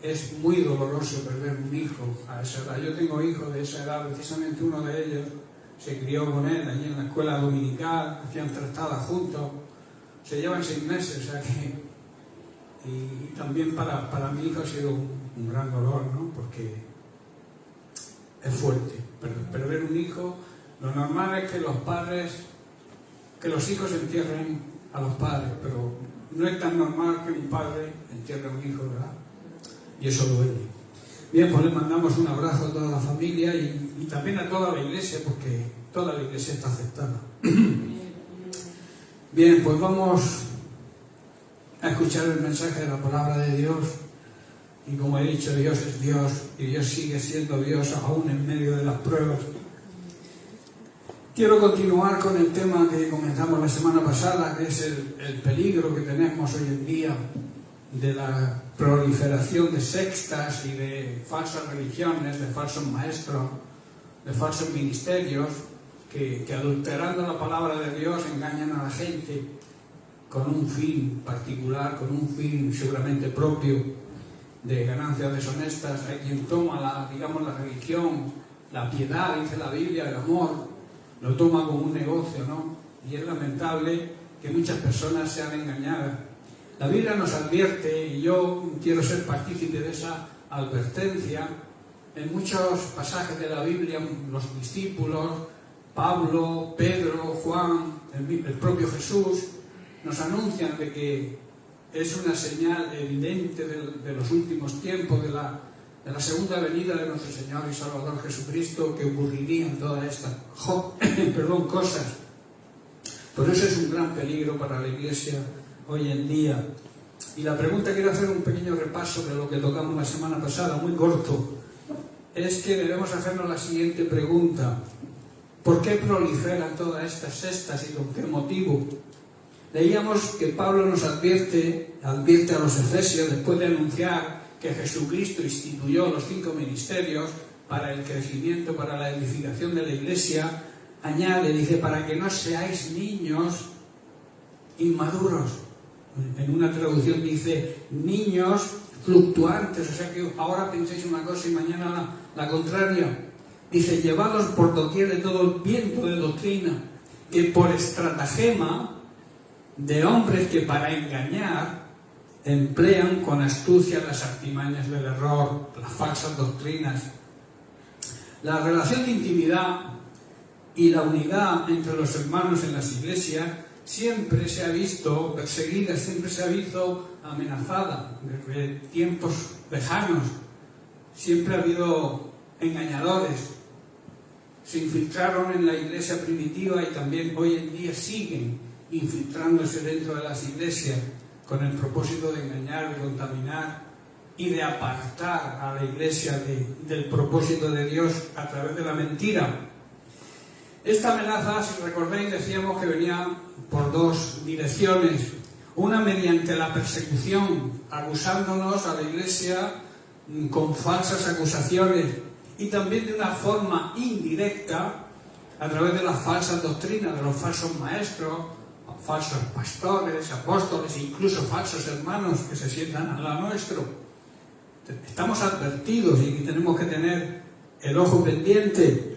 Es muy doloroso perder un hijo a esa edad. Yo tengo hijos de esa edad, precisamente uno de ellos se crió con él allí en la escuela dominical, hacían trastadas juntos, se llevan 6 meses, o sea que... Y también para mi hijo ha sido un gran dolor, ¿no? Porque es fuerte. Perder un hijo, lo normal es que los hijos entierren a los padres, pero no es tan normal que un padre entierre a un hijo, ¿verdad? Y eso duele. Bien, pues le mandamos un abrazo a toda la familia y también a toda la iglesia, porque toda la iglesia está aceptada. Bien, pues vamos a escuchar el mensaje de la palabra de Dios. Y como he dicho, Dios es Dios y Dios sigue siendo Dios aún en medio de las pruebas. Quiero continuar con el tema que comenzamos la semana pasada, que es el peligro que tenemos hoy en día de la proliferación de sectas y de falsas religiones, de falsos maestros, de falsos ministerios que adulterando la palabra de Dios engañan a la gente con un fin particular, con un fin seguramente propio de ganancias deshonestas. Hay quien toma la religión, la piedad, dice la Biblia, el amor, lo toma como un negocio, ¿no? Y es lamentable que muchas personas sean engañadas. La Biblia nos advierte, y yo quiero ser partícipe de esa advertencia, en muchos pasajes de la Biblia, los discípulos, Pablo, Pedro, Juan, el propio Jesús, nos anuncian de que es una señal evidente de los últimos tiempos, de la segunda venida de nuestro Señor y Salvador Jesucristo, que ocurrirían todas estas cosas. Por eso es un gran peligro para la Iglesia hoy en día. Y la pregunta, quiero hacer un pequeño repaso de lo que tocamos la semana pasada, muy corto, es que debemos hacernos la siguiente pregunta: ¿por qué proliferan todas estas sectas y con qué motivo? Leíamos que Pablo nos advierte a los efesios, después de anunciar que Jesucristo instituyó los 5 ministerios para el crecimiento, para la edificación de la Iglesia, añade, dice, para que no seáis niños inmaduros. En una traducción dice, niños fluctuantes, o sea que ahora penséis una cosa y mañana la contraria. Dice, llevados por doquier de todo el viento de doctrina, que por estratagema de hombres que para engañar emplean con astucia las artimañas del error, las falsas doctrinas. La relación de intimidad y la unidad entre los hermanos en las iglesias siempre se ha visto perseguida, siempre se ha visto amenazada desde tiempos lejanos. Siempre ha habido engañadores. Se infiltraron en la iglesia primitiva y también hoy en día siguen infiltrándose dentro de las iglesias con el propósito de engañar, de contaminar y de apartar a la iglesia del propósito de Dios a través de la mentira. Esta amenaza, si recordáis, decíamos que venía por dos direcciones. Una mediante la persecución, acusándonos a la iglesia con falsas acusaciones, y también de una forma indirecta a través de las falsas doctrinas, de los falsos maestros, falsos pastores, apóstoles e incluso falsos hermanos que se sientan al lado nuestro. Estamos advertidos y tenemos que tener el ojo pendiente.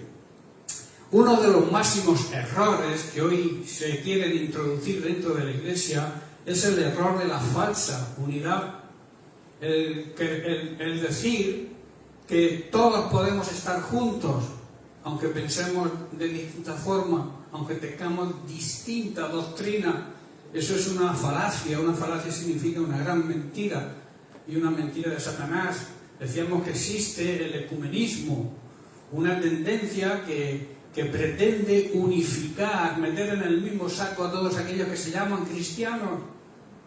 Uno de los máximos errores que hoy se quieren introducir dentro de la iglesia es el error de la falsa unidad. El decir que todos podemos estar juntos, aunque pensemos de distinta forma, aunque tengamos distinta doctrina. Eso es una falacia. Una falacia significa una gran mentira, y una mentira de Satanás. Decíamos que existe el ecumenismo, una tendencia que pretende unificar, meter en el mismo saco a todos aquellos que se llaman cristianos,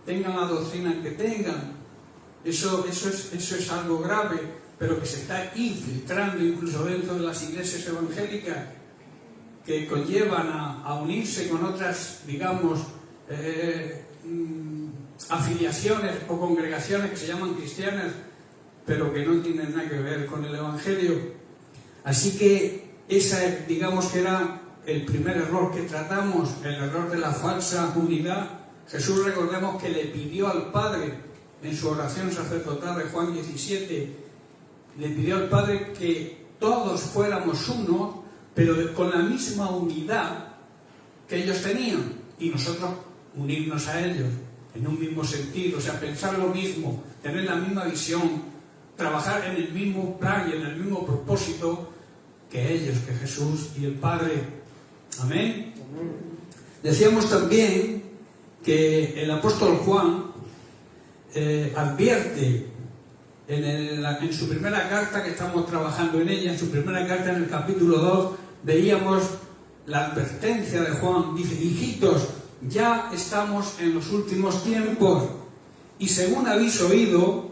tengan la doctrina que tengan. Eso es algo grave, pero que se está infiltrando incluso dentro de las iglesias evangélicas, que conllevan a unirse con otras, digamos, afiliaciones o congregaciones que se llaman cristianas, pero que no tienen nada que ver con el Evangelio. Así que esa, digamos, que era el primer error que tratamos, el error de la falsa unidad. Jesús, recordemos que le pidió al Padre en su oración sacerdotal de Juan 17, le pidió al Padre que todos fuéramos uno, pero con la misma unidad que ellos tenían, y nosotros unirnos a ellos en un mismo sentido, o sea, pensar lo mismo, tener la misma visión, trabajar en el mismo plan y en el mismo propósito que ellos, que Jesús y el Padre. Amén. Decíamos también que el apóstol Juan advierte en su primera carta, que estamos trabajando en ella, en su primera carta, en el capítulo 2, veíamos la advertencia de Juan. Dice: hijitos, ya estamos en los últimos tiempos, y según habéis oído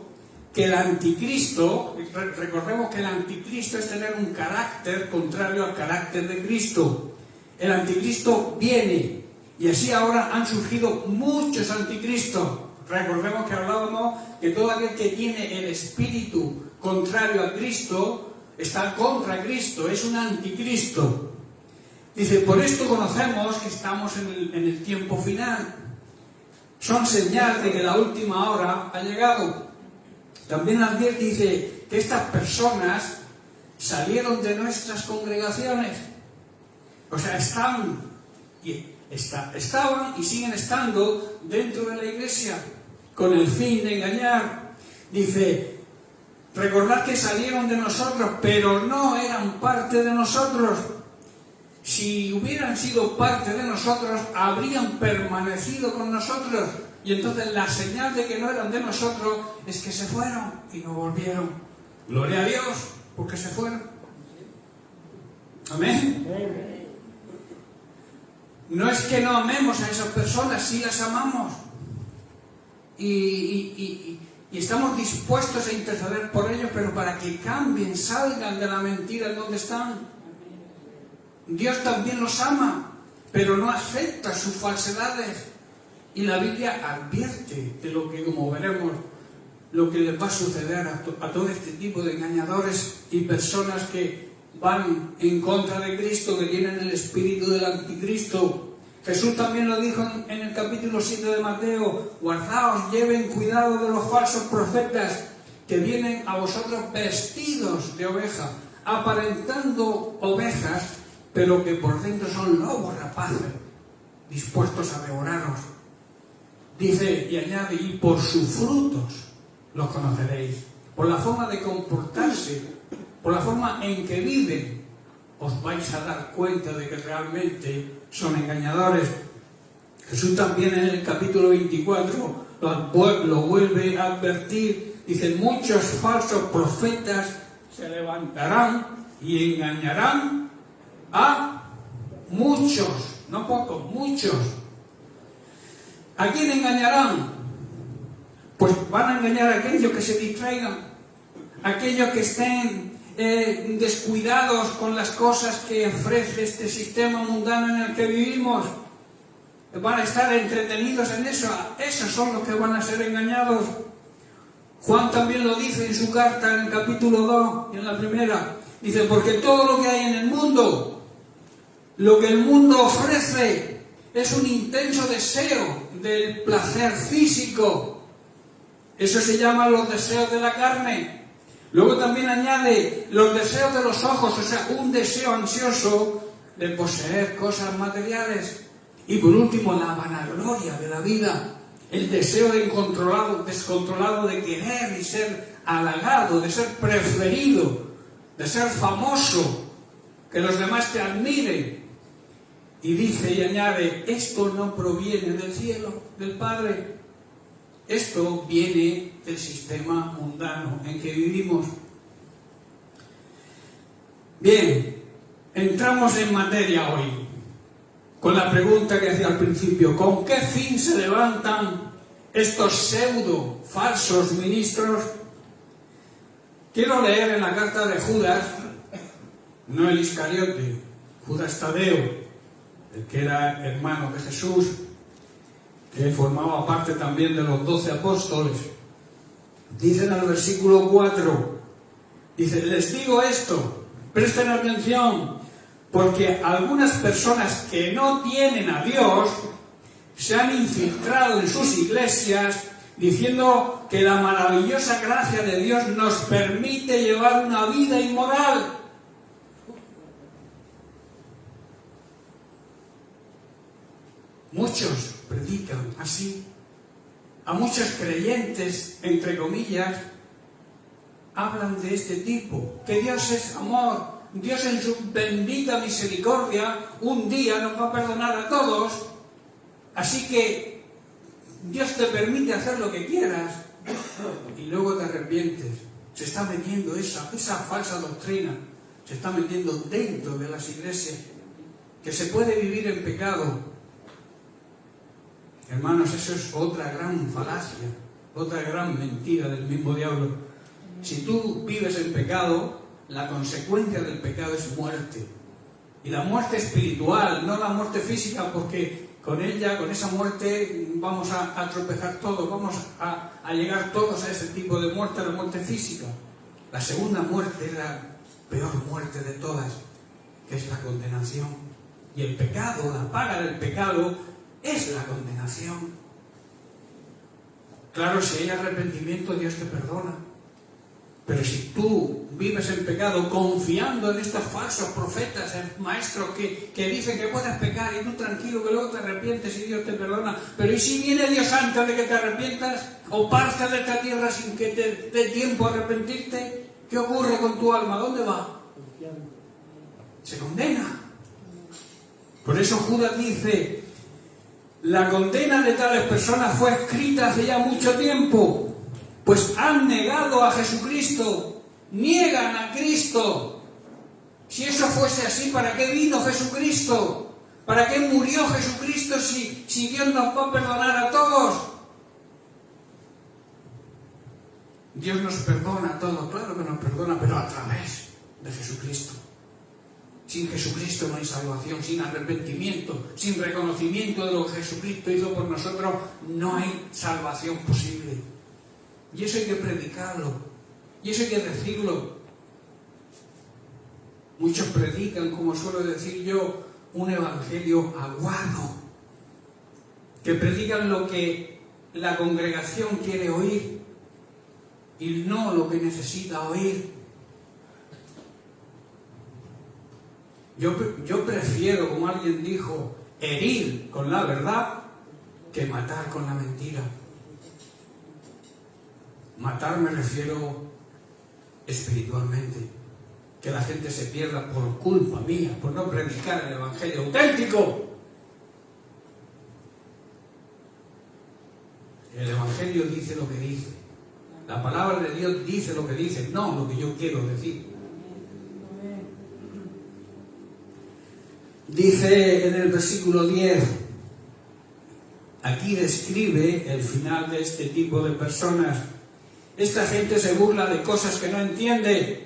que el anticristo, recordemos que el anticristo es tener un carácter contrario al carácter de Cristo. El anticristo viene, y así ahora han surgido muchos anticristos. Recordemos que hablábamos que todo aquel que tiene el espíritu contrario a Cristo está contra Cristo, es un anticristo. Dice: por esto conocemos que estamos en el tiempo final. Son señal de que la última hora ha llegado. También advierte, dice, que estas personas salieron de nuestras congregaciones. O sea, estaban y siguen estando dentro de la iglesia con el fin de engañar. Dice: recordad que salieron de nosotros, pero no eran parte de nosotros. Si hubieran sido parte de nosotros, habrían permanecido con nosotros. Y entonces la señal de que no eran de nosotros es que se fueron y no volvieron. Gloria a Dios, porque se fueron. Amén. No es que no amemos a esas personas, sí las amamos. Y estamos dispuestos a interceder por ellos, pero para que cambien, salgan de la mentira en donde están. Dios también los ama, pero no acepta sus falsedades. Y la Biblia advierte de lo que, como veremos, lo que les va a suceder a todo este tipo de engañadores y personas que van en contra de Cristo, que tienen el espíritu del anticristo. Jesús también lo dijo en el capítulo 7 de Mateo: guardaos, lleven cuidado de los falsos profetas que vienen a vosotros vestidos de oveja, aparentando ovejas, pero que por dentro son lobos rapaces, dispuestos a devoraros. Dice y añade, y por sus frutos los conoceréis. Por la forma de comportarse, por la forma en que viven, os vais a dar cuenta de que realmente son engañadores. Jesús también en el capítulo 24 lo vuelve a advertir. Dice, muchos falsos profetas se levantarán y engañarán a muchos, no pocos, muchos. ¿A quién engañarán? Pues van a engañar a aquellos que se distraigan, aquellos que estén descuidados con las cosas que ofrece este sistema mundano en el que vivimos. Van a estar entretenidos en eso. Esos son los que van a ser engañados. Juan también lo dice en su carta, en el capítulo 2, en la primera. Dice, porque todo lo que hay en el mundo, lo que el mundo ofrece, es un intenso deseo del placer físico. Eso se llama los deseos de la carne. Luego también añade los deseos de los ojos, o sea, un deseo ansioso de poseer cosas materiales. Y por último, la vanagloria de la vida, el deseo descontrolado de querer y ser halagado, de ser preferido, de ser famoso, que los demás te admiren. Y dice y añade, esto no proviene del cielo, del Padre. Esto viene del sistema mundano en que vivimos. Bien, entramos en materia hoy, con la pregunta que hacía al principio, ¿con qué fin se levantan estos pseudo falsos ministros? Quiero leer en la carta de Judas, no el Iscariote, Judas Tadeo, el que era hermano de Jesús, que formaba parte también de los 12 apóstoles. Dice en el versículo 4, dice, les digo esto, presten atención, porque algunas personas que no tienen a Dios se han infiltrado en sus iglesias diciendo que la maravillosa gracia de Dios nos permite llevar una vida inmoral. Muchos predican así. A muchos creyentes, entre comillas, hablan de este tipo, que Dios es amor, Dios en su bendita misericordia un día nos va a perdonar a todos, así que Dios te permite hacer lo que quieras y luego te arrepientes. Se está metiendo esa falsa doctrina, se está metiendo dentro de las iglesias, que se puede vivir en pecado. Hermanos, eso es otra gran falacia, otra gran mentira del mismo diablo. Si tú vives en pecado, la consecuencia del pecado es muerte. Y la muerte espiritual, no la muerte física, porque con ella, con esa muerte, vamos a tropezar todos, vamos a llegar todos a ese tipo de muerte, la muerte física. La segunda muerte es la peor muerte de todas, que es la condenación. Y el pecado, la paga del pecado, es la condenación. Claro, si hay arrepentimiento, Dios te perdona. Pero si tú vives en pecado confiando en estos falsos profetas, en maestros que dicen que puedes pecar y tú tranquilo que luego te arrepientes y Dios te perdona, pero ¿y si viene Dios antes de que te arrepientas o partes de esta tierra sin que te dé tiempo a arrepentirte? ¿Qué ocurre con tu alma? ¿Dónde va? Se condena. Por eso Judas dice, la condena de tales personas fue escrita hace ya mucho tiempo, pues han negado a Jesucristo, niegan a Cristo. Si eso fuese así, ¿para qué vino Jesucristo? ¿Para qué murió Jesucristo si Dios nos va a perdonar a todos? Dios nos perdona a todos, claro que nos perdona, pero a través de Jesucristo. Sin Jesucristo no hay salvación, sin arrepentimiento, sin reconocimiento de lo que Jesucristo hizo por nosotros, no hay salvación posible. Y eso hay que predicarlo, y eso hay que decirlo. Muchos predican, como suelo decir yo, un evangelio aguado, que predican lo que la congregación quiere oír y no lo que necesita oír. Yo prefiero, como alguien dijo, herir con la verdad que matar con la mentira. Matar me refiero espiritualmente. Que la gente se pierda por culpa mía, por no predicar el Evangelio auténtico. El Evangelio dice lo que dice. La palabra de Dios dice lo que dice, no lo que yo quiero decir. Dice en el versículo 10, aquí describe el final de este tipo de personas. Esta gente se burla de cosas que no entiende.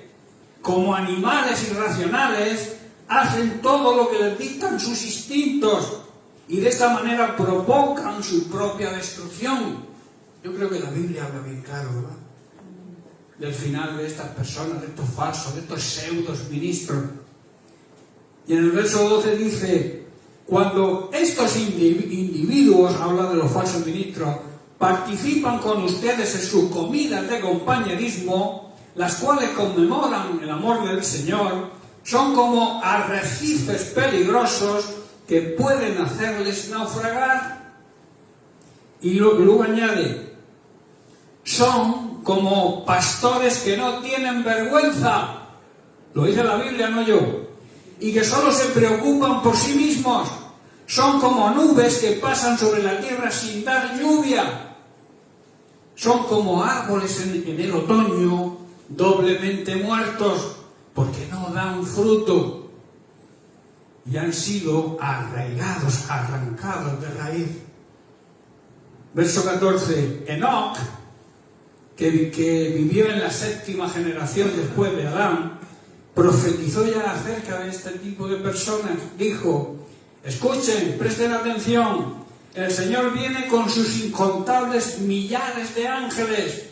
Como animales irracionales, hacen todo lo que les dictan sus instintos y de esta manera provocan su propia destrucción. Yo creo que la Biblia habla bien claro, ¿verdad? Del final de estas personas, de estos falsos, de estos pseudos ministros. Y en el verso 12 dice, cuando estos individuos, habla de los falsos ministros, participan con ustedes en sus comidas de compañerismo, las cuales conmemoran el amor del Señor, son como arrecifes peligrosos que pueden hacerles naufragar. Y luego añade, son como pastores que no tienen vergüenza, lo dice la Biblia, no yo, y que solo se preocupan por sí mismos. Son como nubes que pasan sobre la tierra sin dar lluvia. Son como árboles en el otoño, doblemente muertos, porque no dan fruto. Y han sido arraigados, arrancados de raíz. Verso 14. Enoc, que vivió en la 7ª generación después de Adán, profetizó ya acerca de este tipo de personas. Dijo, escuchen, presten atención, el Señor viene con sus incontables millares de ángeles.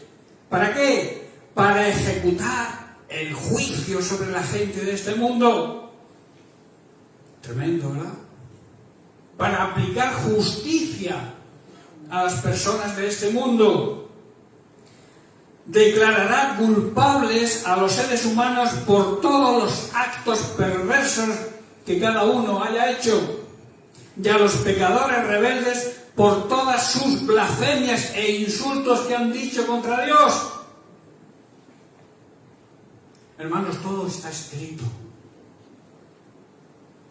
¿Para qué? Para ejecutar el juicio sobre la gente de este mundo. Tremendo, ¿verdad? Para aplicar justicia a las personas de este mundo. Declarará culpables a los seres humanos por todos los actos perversos que cada uno haya hecho, y a los pecadores rebeldes por todas sus blasfemias e insultos que han dicho contra Dios. Hermanos, todo está escrito.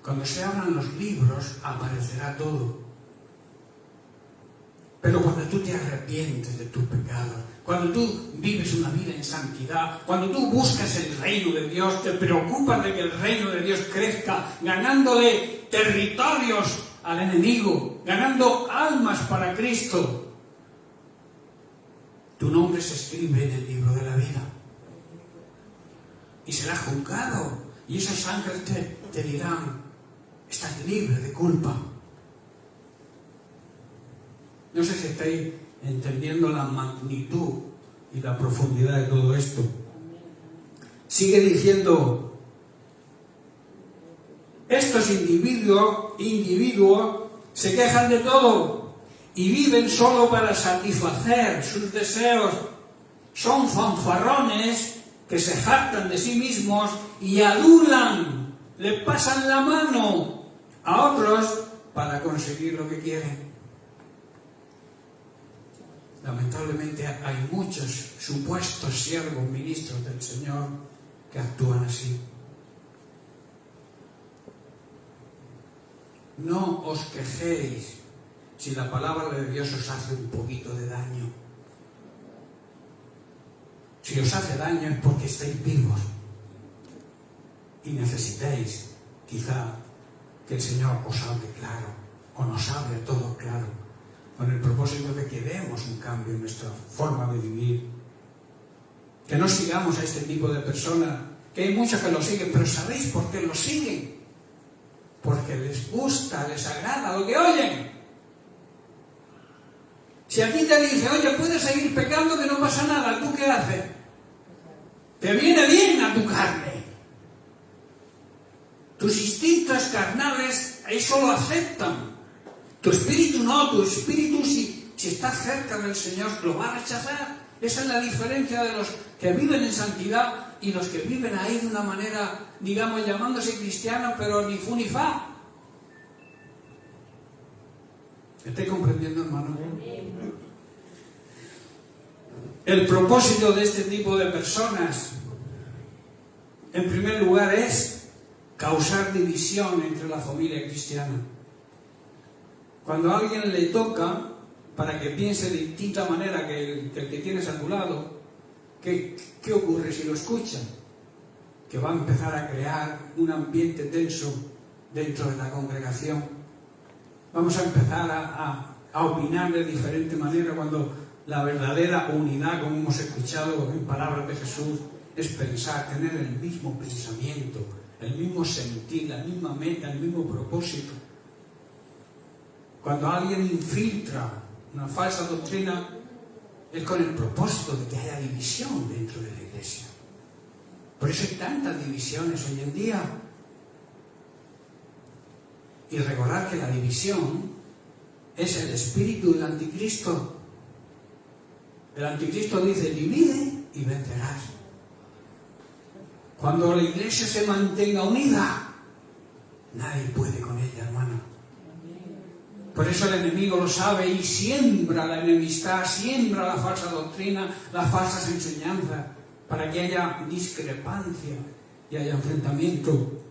Cuando se abran los libros, aparecerá todo. Pero cuando tú te arrepientes de tus pecados, cuando tú vives una vida en santidad, cuando tú buscas el reino de Dios, te preocupas de que el reino de Dios crezca, ganándole territorios al enemigo, ganando almas para Cristo, tu nombre se escribe en el libro de la vida. Y serás juzgado. Y esos ángeles te dirán, estás libre de culpa. No sé si estáis entendiendo la magnitud y la profundidad de todo esto. Sigue diciendo, estos individuos se quejan de todo y viven solo para satisfacer sus deseos. Son fanfarrones que se jactan de sí mismos y adulan, le pasan la mano a otros para conseguir lo que quieren. Lamentablemente hay muchos supuestos siervos ministros del Señor que actúan así. No os quejéis si la palabra de Dios os hace un poquito de daño. Si os hace daño es porque estáis vivos y necesitáis quizá que el Señor os hable claro, o nos hable a todos claro, con el propósito de que demos un cambio en nuestra forma de vivir. Que no sigamos a este tipo de personas, que hay muchos que lo siguen, pero ¿sabéis por qué lo siguen? Porque les gusta, les agrada lo que oyen. Si a ti te dice, oye, puedes seguir pecando que no pasa nada, ¿tú qué haces? Te viene bien a tu carne. Tus instintos carnales eso lo aceptan. Tu espíritu no, tu espíritu si está cerca del Señor lo va a rechazar. Esa es la diferencia de los que viven en santidad y los que viven ahí de una manera, digamos, llamándose cristianos, pero ni fu ni fa. ¿Estáis comprendiendo, hermano? El propósito de este tipo de personas, en primer lugar, es causar división entre la familia cristiana. Cuando a alguien le toca, para que piense de distinta manera que el que tienes a tu lado, ¿qué ocurre si lo escucha? Que va a empezar a crear un ambiente tenso dentro de la congregación. Vamos a empezar a opinar de diferente manera cuando la verdadera unidad, como hemos escuchado en palabras de Jesús, es pensar, tener el mismo pensamiento, el mismo sentir, la misma meta, el mismo propósito. Cuando alguien infiltra una falsa doctrina, es con el propósito de que haya división dentro de la iglesia. Por eso hay tantas divisiones hoy en día. Y recordar que la división es el espíritu del anticristo. El anticristo dice, divide y vencerás. Cuando la iglesia se mantenga unida, nadie puede con ella, hermano. Por eso el enemigo lo sabe y siembra la enemistad, siembra la falsa doctrina, las falsas enseñanzas, para que haya discrepancia y haya enfrentamiento.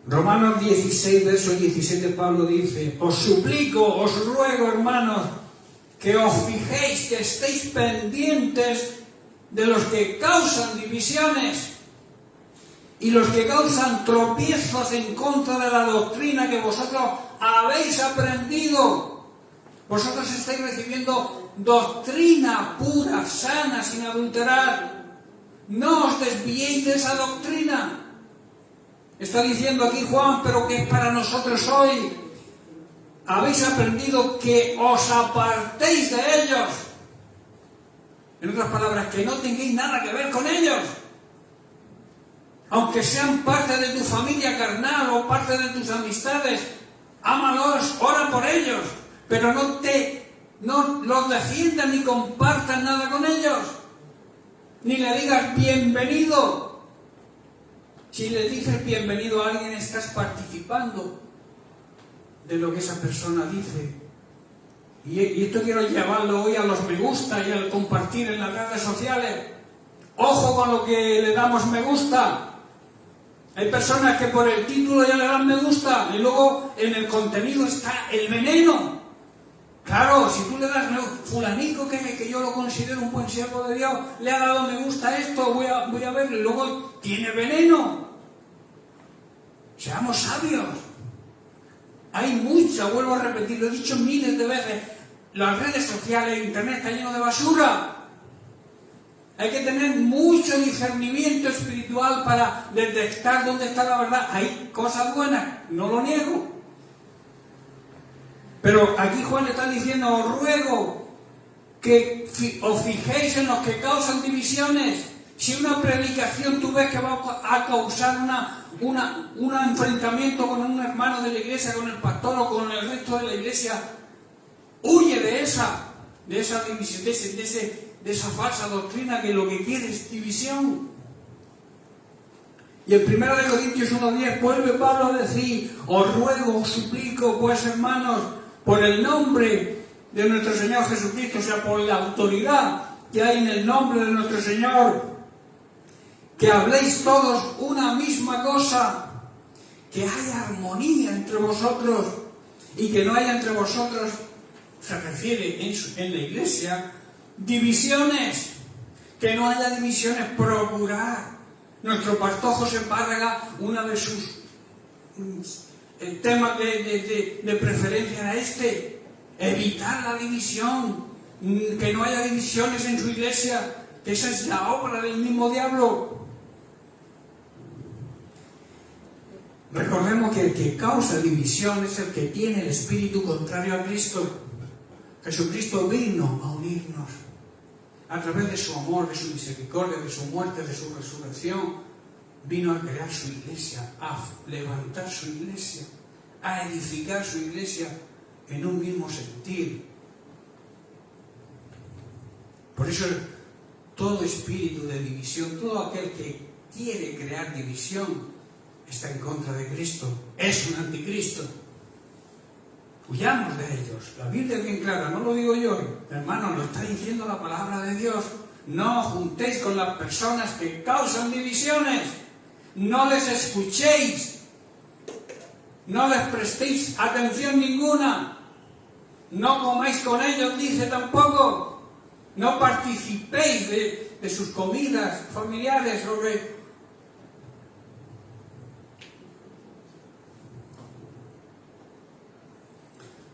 Romanos 16, verso 17, Pablo dice, os suplico, os ruego, hermanos, que os fijéis, que estéis pendientes de los que causan divisiones y los que causan tropiezos en contra de la doctrina que vosotros habéis aprendido. Vosotros estáis recibiendo doctrina pura, sana, sin adulterar. No os desviéis de esa doctrina. Está diciendo aquí Juan, pero que es para nosotros hoy. Habéis aprendido que os apartéis de ellos. En otras palabras, que no tengáis nada que ver con ellos. Aunque sean parte de tu familia carnal o parte de tus amistades, ámalos, ora por ellos, pero no los defiendas ni compartas nada con ellos. Ni le digas bienvenido. Si le dices bienvenido a alguien, estás participando de lo que esa persona dice. Y esto quiero llevarlo hoy a los me gusta y al compartir en las redes sociales. Ojo con lo que le damos me gusta. Hay personas que por el título ya le dan me gusta y luego en el contenido está el veneno. Claro, si tú le das fulanico que yo lo considero un buen siervo de Dios, le ha dado me gusta a esto, voy a verlo, y luego tiene veneno. Seamos sabios. Hay mucha, vuelvo a repetir, lo he dicho miles de veces, las redes sociales, internet está lleno de basura. Hay que tener mucho discernimiento espiritual para detectar dónde está la verdad. Hay cosas buenas, no lo niego. Pero aquí Juan le está diciendo, os ruego que os fijéis en los que causan divisiones. Si una predicación tú ves que va a causar un enfrentamiento con un hermano de la iglesia, con el pastor o con el resto de la iglesia, huye de esa división, de esa falsa doctrina que lo que quiere es división. Y en 1 Corintios 1:10 vuelve Pablo a decir, os ruego, os suplico, pues hermanos, por el nombre de nuestro Señor Jesucristo, o sea, por la autoridad que hay en el nombre de nuestro Señor, que habléis todos una misma cosa, que haya armonía entre vosotros y que no haya entre vosotros, se refiere en la iglesia, divisiones, que no haya divisiones, procurar. Nuestro pastor José Párraga, una de sus temas de preferencia era evitar la división, que no haya divisiones en su iglesia, que esa es la obra del mismo diablo. Recordemos que el que causa división es el que tiene el espíritu contrario a Cristo. Jesucristo vino a unirnos a través de su amor, de su misericordia, de su muerte, de su resurrección. Vino a crear su iglesia, a levantar su iglesia, a edificar su iglesia en un mismo sentir. Por eso todo espíritu de división, todo aquel que quiere crear división, está en contra de Cristo, es un anticristo. Huyamos de ellos. La Biblia es bien clara, no lo digo yo, hermano, lo está diciendo la palabra de Dios. No os juntéis con las personas que causan divisiones. No les escuchéis. No les prestéis atención ninguna. No comáis con ellos, dice tampoco. No participéis de sus comidas familiares o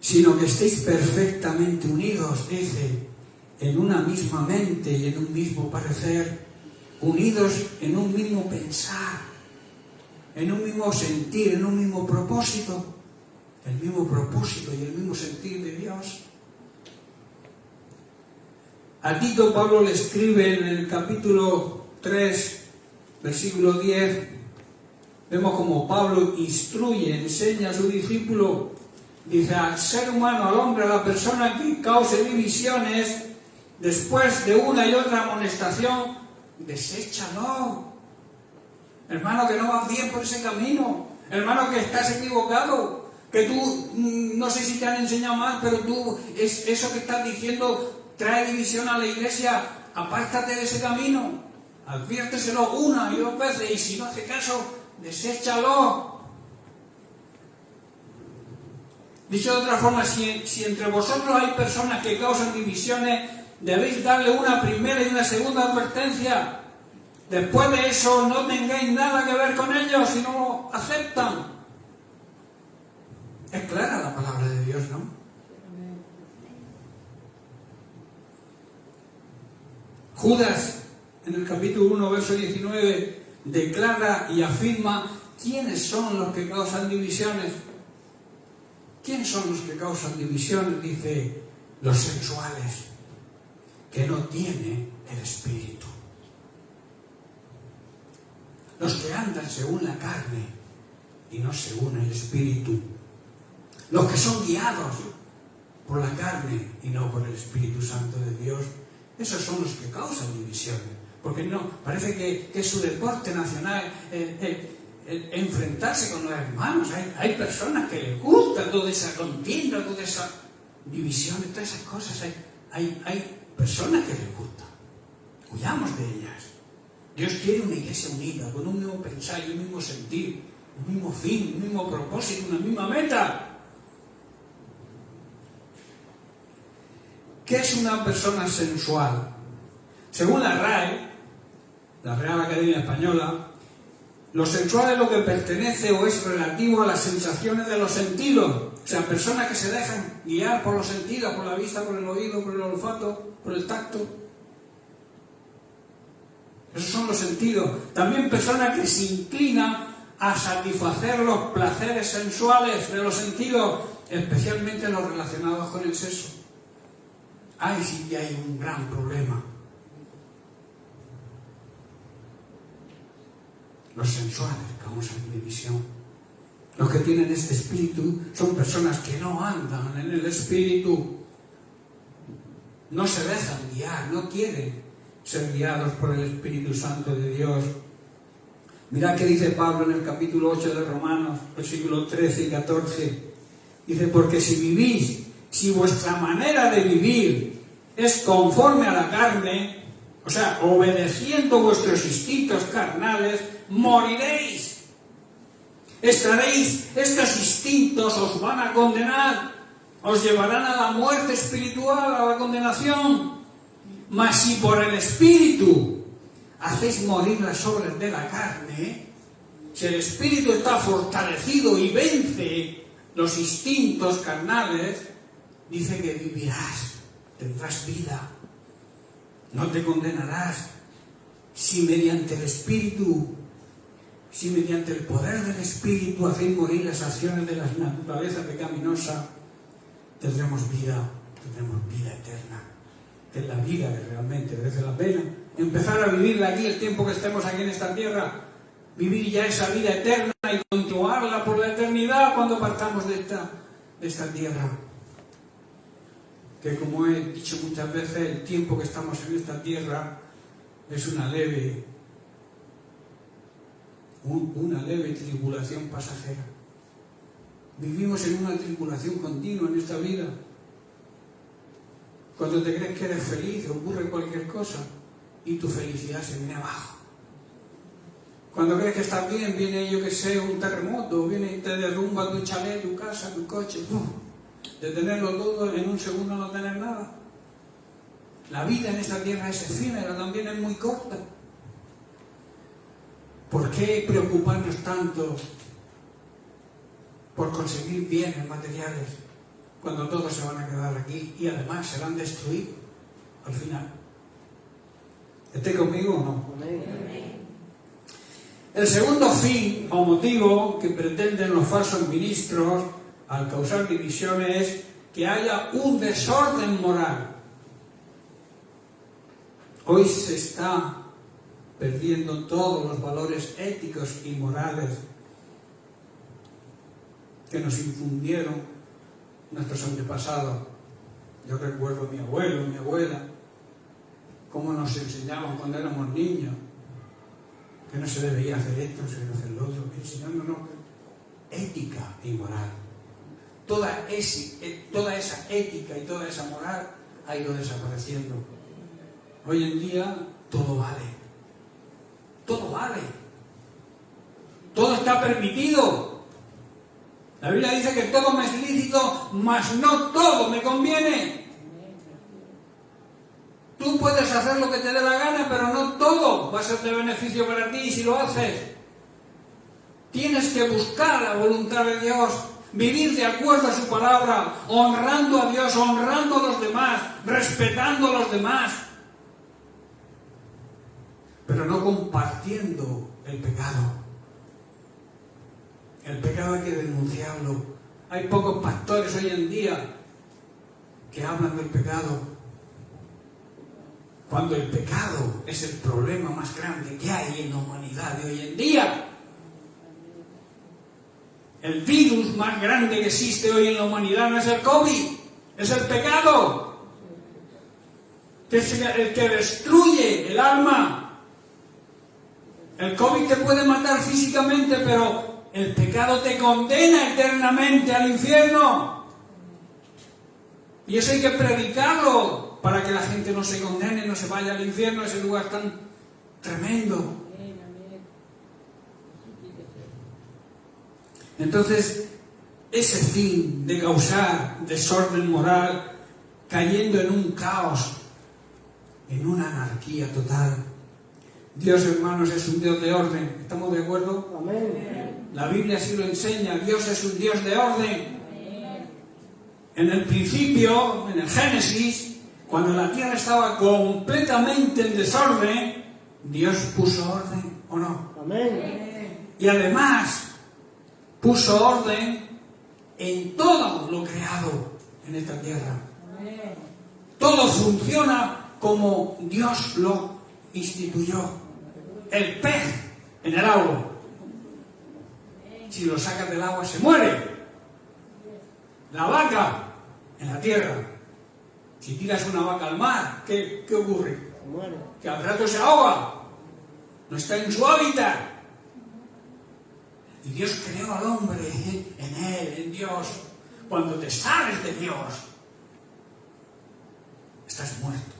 sino que estéis perfectamente unidos, dice, en una misma mente y en un mismo parecer, unidos en un mismo pensar, en un mismo sentir, en un mismo propósito, el mismo propósito y el mismo sentir de Dios. A Tito Pablo le escribe en el capítulo 3, versículo 10, vemos como Pablo instruye, enseña a su discípulo, dice, al ser humano, al hombre, a la persona que cause divisiones, después de una y otra amonestación, deséchalo. Hermano, que no vas bien por ese camino. Hermano, que estás equivocado. Que tú, no sé si te han enseñado mal, pero tú, eso que estás diciendo trae división a la iglesia. Apártate de ese camino. Adviérteselo una y 2 veces. Y si no hace caso, deséchalo. Dicho de otra forma, si entre vosotros hay personas que causan divisiones, debéis darle una primera y una segunda advertencia. Después de eso, no tengáis nada que ver con ellos si no lo aceptan. Es clara la palabra de Dios, ¿no? Judas, en el capítulo 1, verso 19, declara y afirma quiénes son los que causan divisiones. ¿Quiénes son los que causan divisiones? Dice, los sensuales, que no tienen el Espíritu. Los que andan según la carne y no según el Espíritu. Los que son guiados por la carne y no por el Espíritu Santo de Dios. Esos son los que causan divisiones. Porque no, parece que es su deporte nacional enfrentarse con los hermanos. Hay personas que les gusta toda esa contienda, toda esa división, todas esas cosas. Hay personas que les gusta. Huyamos de ellas. Dios quiere una iglesia unida, con un mismo pensar y un mismo sentir, un mismo fin, un mismo propósito, una misma meta. ¿Qué es una persona sensual? Según la RAE, la Real Academia Española, lo sensual es lo que pertenece o es relativo a las sensaciones de los sentidos. O sea, personas que se dejan guiar por los sentidos, por la vista, por el oído, por el olfato, por el tacto. Esos son los sentidos. También personas que se inclinan a satisfacer los placeres sensuales de los sentidos, especialmente los relacionados con el sexo. Ahí sí que hay un gran problema. Los sensuales causan división. Los que tienen este espíritu son personas que no andan en el espíritu. No se dejan guiar, no quieren ser guiados por el Espíritu Santo de Dios. Mirad qué dice Pablo en el capítulo 8 de Romanos, versículos 13 y 14. Dice, porque si vivís, si vuestra manera de vivir es conforme a la carne, o sea, obedeciendo vuestros instintos carnales, moriréis. Estos instintos os van a condenar, os llevarán a la muerte espiritual, a la condenación. Mas si por el Espíritu hacéis morir las obras de la carne, si el Espíritu está fortalecido y vence los instintos carnales, dice que vivirás, tendrás vida, no te condenarás. Si mediante el Espíritu, si mediante el poder del Espíritu hacéis morir las acciones de la naturaleza pecaminosa, tendremos vida eterna. Que es la vida que realmente merece la pena. Empezar a vivirla aquí el tiempo que estemos aquí en esta tierra, vivir ya esa vida eterna y continuarla por la eternidad cuando partamos de esta tierra. Que como he dicho muchas veces, el tiempo que estamos en esta tierra es una leve tribulación pasajera. Vivimos en una tribulación continua en esta vida. Cuando te crees que eres feliz, ocurre cualquier cosa y tu felicidad se viene abajo. Cuando crees que estás bien, viene, yo que sé, un terremoto, viene y te derrumba tu chalet, tu casa, tu coche. ¡Pum! De tenerlo todo, en un segundo no tener nada. La vida en esta tierra es efímera, también es muy corta. ¿Por qué preocuparnos tanto por conseguir bienes materiales cuando todos se van a quedar aquí y además serán destruidos al final? ¿Esté conmigo o no? El segundo fin o motivo que pretenden los falsos ministros al causar divisiones es que haya un desorden moral. Hoy se está perdiendo todos los valores éticos y morales que nos infundieron nuestros antepasados. Yo recuerdo a mi abuelo, mi abuela, cómo nos enseñaban cuando éramos niños que no se debía hacer esto, no se debía hacer lo otro, enseñándonos ética y moral. Toda esa ética y toda esa moral ha ido desapareciendo. Hoy en día todo vale. Todo vale. Todo está permitido. La Biblia dice que todo me es lícito, mas no todo me conviene. Tú puedes hacer lo que te dé la gana, pero no todo va a ser de beneficio para ti si lo haces. Tienes que buscar la voluntad de Dios, vivir de acuerdo a su palabra, honrando a Dios, honrando a los demás, respetando a los demás, pero no compartiendo el pecado. El pecado hay que denunciarlo. Hay pocos pastores hoy en día que hablan del pecado, cuando el pecado es el problema más grande que hay en la humanidad de hoy en día. El virus más grande que existe hoy en la humanidad no es el COVID, es el pecado, que es el que destruye el alma. El COVID te puede matar físicamente, pero el pecado te condena eternamente al infierno. Y eso hay que predicarlo para que la gente no se condene, no se vaya al infierno, a ese lugar tan tremendo. Entonces, ese fin de causar desorden moral, cayendo en un caos, en una anarquía total. Dios, hermanos, es un Dios de orden. ¿Estamos de acuerdo? Amén. La Biblia así lo enseña. Dios es un Dios de orden. En el principio, en el Génesis, cuando la tierra estaba completamente en desorden, Dios puso orden, ¿o no? Amén. Y además puso orden en todo lo creado en esta tierra. Todo funciona como Dios lo instituyó. El pez en el agua, si lo sacas del agua se muere. La vaca en la tierra, si tiras una vaca al mar, ¿qué ocurre? Que al rato se ahoga, no está en su hábitat. Y Dios creó al hombre en él, en Dios. Cuando te sales de Dios, estás muerto.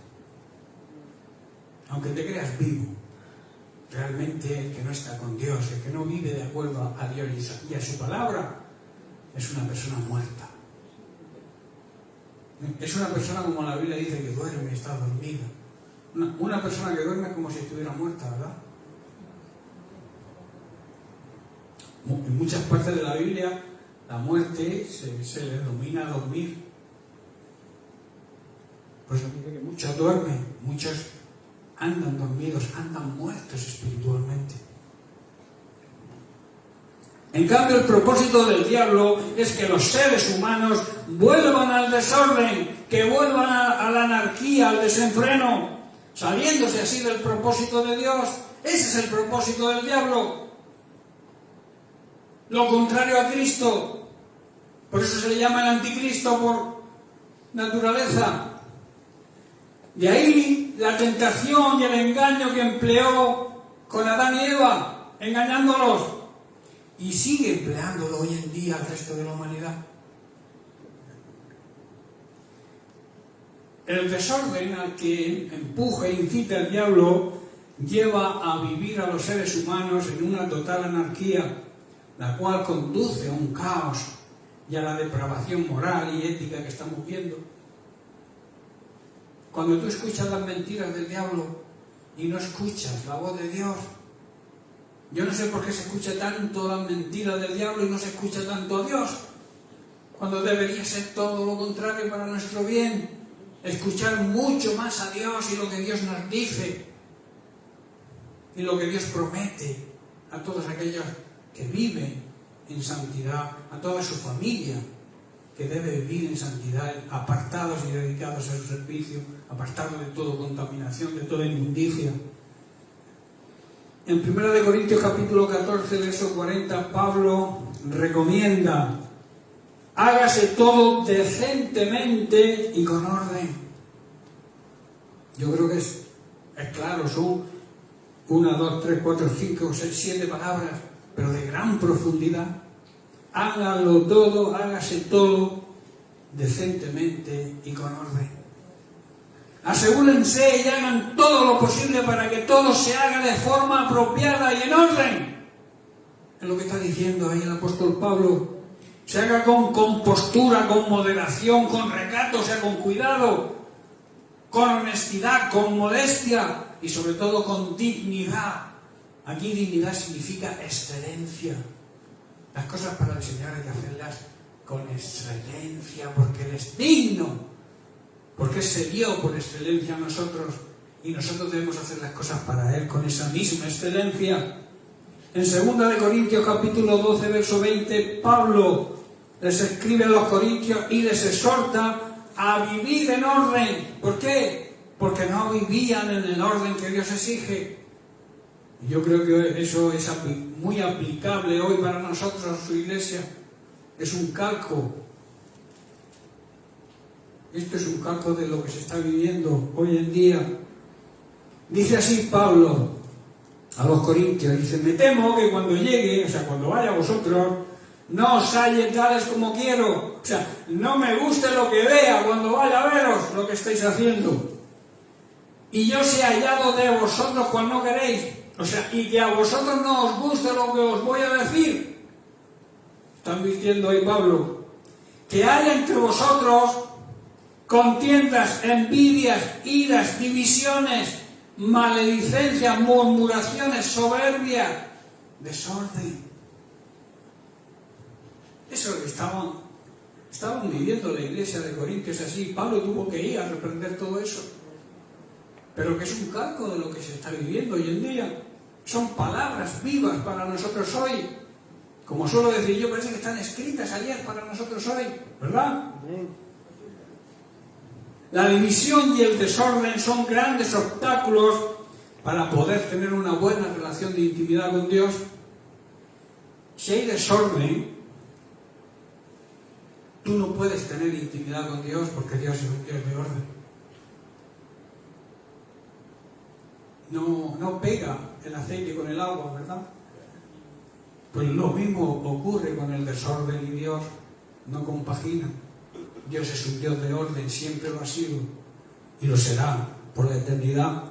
Aunque te creas vivo, realmente el que no está con Dios, el que no vive de acuerdo a Dios y a su palabra, es una persona muerta. Es una persona, como la Biblia dice, que duerme, está dormida. Una persona que duerme es como si estuviera muerta, ¿verdad? En muchas partes de la Biblia, la muerte se le denomina dormir. Por eso dice que muchos duermen, muchos andan dormidos, andan muertos espiritualmente. En cambio, el propósito del diablo es que los seres humanos vuelvan al desorden, que vuelvan a la anarquía, al desenfreno, saliéndose así del propósito de Dios. Ese es el propósito del diablo. Lo contrario a Cristo. Por eso se le llama el anticristo por naturaleza. De ahí la tentación y el engaño que empleó con Adán y Eva, engañándolos. y sigue empleándolo hoy en día al resto de la humanidad. El desorden al que empuja e incita el diablo lleva a vivir a los seres humanos en una total anarquía, la cual conduce a un caos y a la depravación moral y ética que estamos viendo. Cuando tú escuchas las mentiras del diablo y no escuchas la voz de Dios, yo no sé por qué se escucha tanto las mentiras del diablo y no se escucha tanto a Dios, cuando debería ser todo lo contrario para nuestro bien, escuchar mucho más a Dios y lo que Dios nos dice y lo que Dios promete a todos aquellos que viven en santidad, a toda su familia que debe vivir en santidad, apartados y dedicados a su servicio, apartados de toda contaminación, de toda inmundicia. En 1 Corintios capítulo 14, verso 40, Pablo recomienda: hágase todo decentemente y con orden. Yo creo que es claro, son 1, 2, 3, 4, 5, 6, 7 palabras, pero de gran profundidad. Hágalo todo, hágase todo decentemente y con orden. Asegúrense y hagan todo lo posible para que todo se haga de forma apropiada y en orden. Es lo que está diciendo ahí el apóstol Pablo. Se haga con compostura, con moderación, con recato, o sea, con cuidado, con honestidad, con modestia y sobre todo con dignidad. Aquí dignidad significa excelencia. Las cosas para el Señor hay que hacerlas con excelencia, porque Él es digno, porque Él se dio por excelencia a nosotros y nosotros debemos hacer las cosas para Él con esa misma excelencia. En 2 Corintios capítulo 12, verso 20, Pablo les escribe a los corintios y les exhorta a vivir en orden. ¿Por qué? Porque no vivían en el orden que Dios exige. Y yo creo que eso es muy aplicable hoy para nosotros, su iglesia. Es un calco. Esto es un calco de lo que se está viviendo hoy en día. Dice así Pablo a los corintios, dice: me temo que cuando llegue, o sea, cuando vaya a vosotros, no os halle tales como quiero. O sea, no me guste lo que vea cuando vaya a veros lo que estáis haciendo. Y yo sea hallado de vosotros cuando no queréis. O sea, y que a vosotros no os guste lo que os voy a decir. Están diciendo ahí Pablo, que haya entre vosotros contiendas, envidias, iras, divisiones, maledicencias, murmuraciones, soberbia, desorden. Eso es lo que estaban viviendo la iglesia de Corintios así. Pablo tuvo que ir a reprender todo eso. Pero que es un calco de lo que se está viviendo hoy en día. Son palabras vivas para nosotros hoy. Como suelo decir yo, parece que están escritas ayer para nosotros hoy, ¿verdad? La división y el desorden son grandes obstáculos para poder tener una buena relación de intimidad con Dios. Si hay desorden, tú no puedes tener intimidad con Dios, porque Dios es un Dios de orden. No pega el aceite con el agua, ¿verdad? Pues lo mismo ocurre con el desorden y Dios no compagina. Dios es un Dios de orden, siempre lo ha sido y lo será por la eternidad.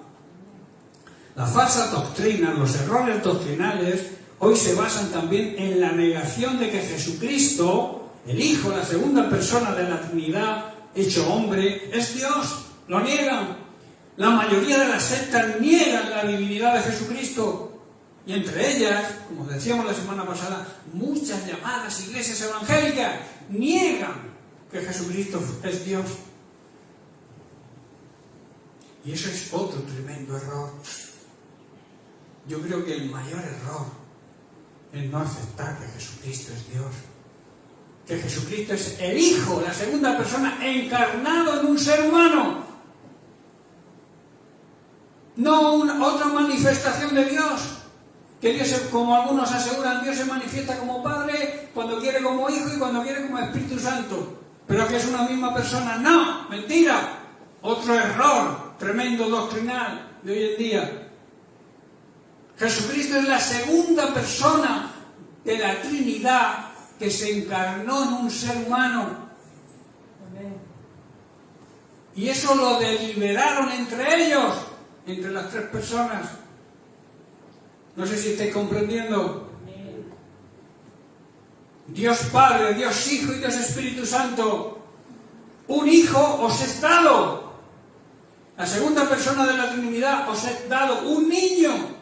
La falsa doctrina, los errores doctrinales, hoy se basan también en la negación de que Jesucristo, el Hijo, la segunda persona de la Trinidad, hecho hombre, es Dios. Lo niegan. La mayoría de las sectas niegan la divinidad de Jesucristo. Y entre ellas, como decíamos la semana pasada, muchas llamadas iglesias evangélicas niegan que Jesucristo es Dios. Y eso es otro tremendo error. Yo creo que el mayor error es no aceptar que Jesucristo es Dios. Que Jesucristo es el Hijo, la segunda persona, encarnado en un ser humano. No otra manifestación de Dios. Que Dios, como algunos aseguran, Dios se manifiesta como Padre, cuando quiere como Hijo y cuando quiere como Espíritu Santo. Pero que es una misma persona. ¡No! ¡Mentira! Otro error tremendo doctrinal de hoy en día. Jesucristo es la segunda persona de la Trinidad que se encarnó en un ser humano. Y eso lo deliberaron entre ellos, entre las tres personas. No sé si estáis comprendiendo. Dios Padre, Dios Hijo y Dios Espíritu Santo. Un Hijo os he dado. La segunda persona de la Trinidad os he dado un niño.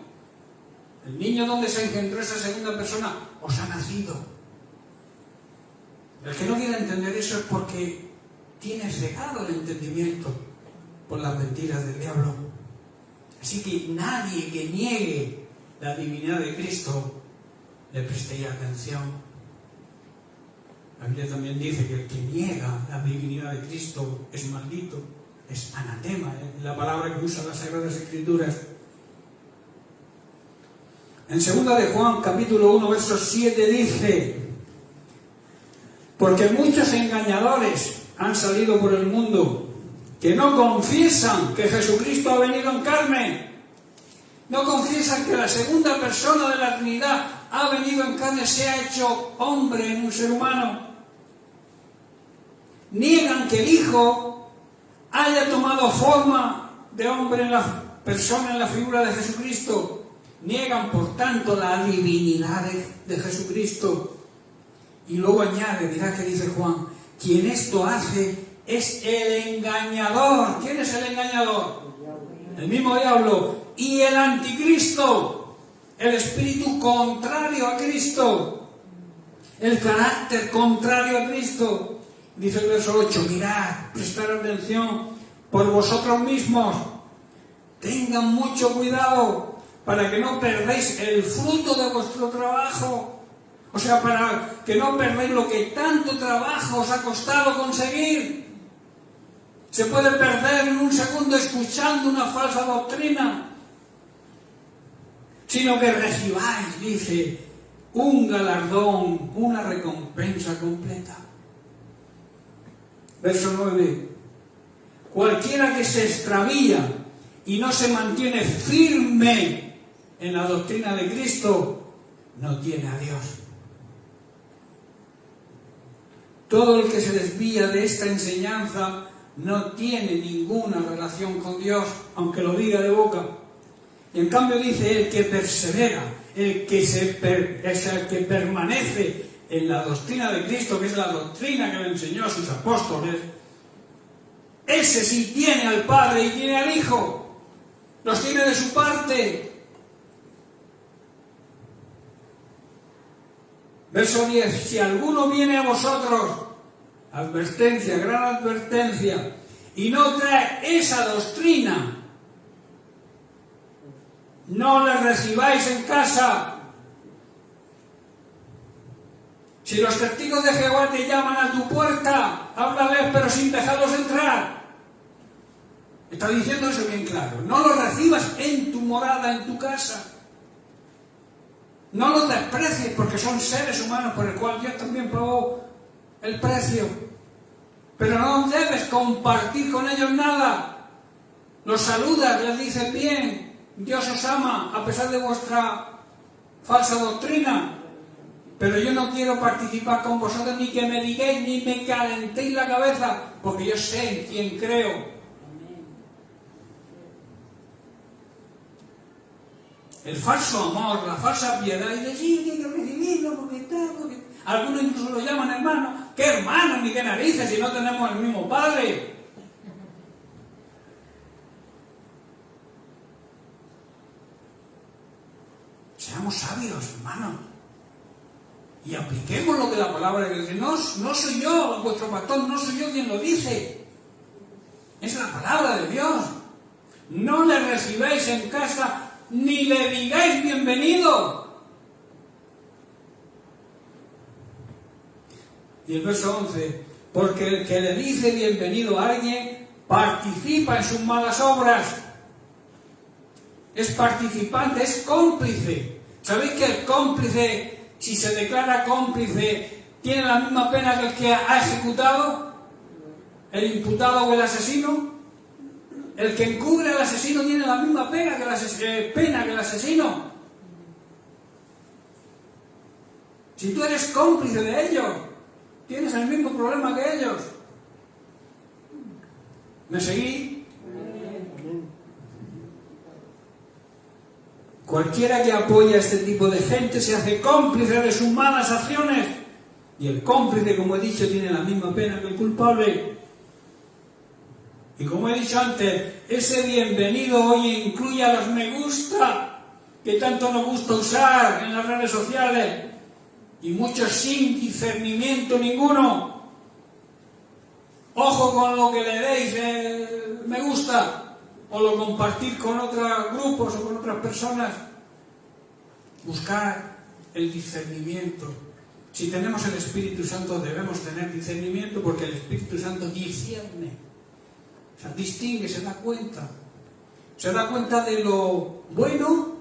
El niño donde se engendró esa segunda persona os ha nacido. El que no quiera entender eso es porque tiene cegado el entendimiento por las mentiras del diablo. Así que nadie que niegue la divinidad de Cristo le prestería atención. La Biblia también dice que el que niega la divinidad de Cristo es maldito, es anatema, la palabra que usan las Sagradas Escrituras. En 2 de Juan, capítulo 1, verso 7 dice: porque muchos engañadores han salido por el mundo que no confiesan que Jesucristo ha venido en carne. No confiesan que la segunda persona de la Trinidad ha venido en carne, se ha hecho hombre en un ser humano. Niegan que el Hijo haya tomado forma de hombre en la persona, en la figura de Jesucristo. Niegan, por tanto, la divinidad de Jesucristo. Y luego añade, mirad que dice Juan: quien esto hace es el engañador. ¿Quién es el engañador? El mismo diablo. Y el anticristo, el espíritu contrario a Cristo, el carácter contrario a Cristo. Dice el verso 8, mirad, prestad atención por vosotros mismos, tengan mucho cuidado para que no perdáis el fruto de vuestro trabajo. O sea, para que no perdáis lo que tanto trabajo os ha costado conseguir. Se puede perder en un segundo escuchando una falsa doctrina. Sino que recibáis, dice, un galardón, una recompensa completa. Verso 9. Cualquiera que se extravía y no se mantiene firme en la doctrina de Cristo, no tiene a Dios. Todo el que se desvía de esta enseñanza no tiene ninguna relación con Dios, aunque lo diga de boca. Y en cambio dice, el que persevera, el que permanece en la doctrina de Cristo, que es la doctrina que le enseñó a sus apóstoles, ese sí tiene al Padre y tiene al Hijo, los tiene de su parte. Verso 10, si alguno viene a vosotros, advertencia, gran advertencia, y no trae esa doctrina, no le recibáis en casa. Si los testigos de Jehová te llaman a tu puerta, háblales pero sin dejarlos entrar. Está diciendo eso bien claro. No los recibas en tu morada, en tu casa. No los desprecies porque son seres humanos por el cual Dios también pagó el precio. Pero no debes compartir con ellos nada. Los saludas, les dices bien, Dios os ama a pesar de vuestra falsa doctrina. Pero yo no quiero participar con vosotros ni que me digáis ni me calentéis la cabeza, porque yo sé en quién creo. El falso amor, la falsa piedad, y decir que hay que recibirlo porque está, porque... Algunos incluso lo llaman hermano. ¿Qué hermano ni qué narices si no tenemos el mismo Padre? Seamos sabios, hermanos. Y apliquemos lo que la palabra dice. No soy yo, vuestro pastor, no soy yo quien lo dice. Es la palabra de Dios. No le recibáis en casa, ni le digáis bienvenido. Y el verso 11, porque el que le dice bienvenido a alguien, participa en sus malas obras. Es participante, es cómplice. ¿Sabéis que el cómplice, si se declara cómplice, tiene la misma pena que el que ha ejecutado? ¿El imputado o el asesino? El que encubre al asesino tiene la misma pena que el asesino. Si tú eres cómplice de ellos, tienes el mismo problema que ellos. ¿Me seguí? Cualquiera que apoya a este tipo de gente se hace cómplice de sus malas acciones. Y el cómplice, como he dicho, tiene la misma pena que el culpable. Y como he dicho antes, ese bienvenido hoy incluye a los me gusta, que tanto nos gusta usar en las redes sociales, y muchos sin discernimiento ninguno. Ojo con lo que le deis me gusta, o lo compartís con otros grupos o con otras personas. Buscar el discernimiento. Si tenemos el Espíritu Santo debemos tener discernimiento, porque el Espíritu Santo discierne. O sea, distingue, se da cuenta. Se da cuenta de lo bueno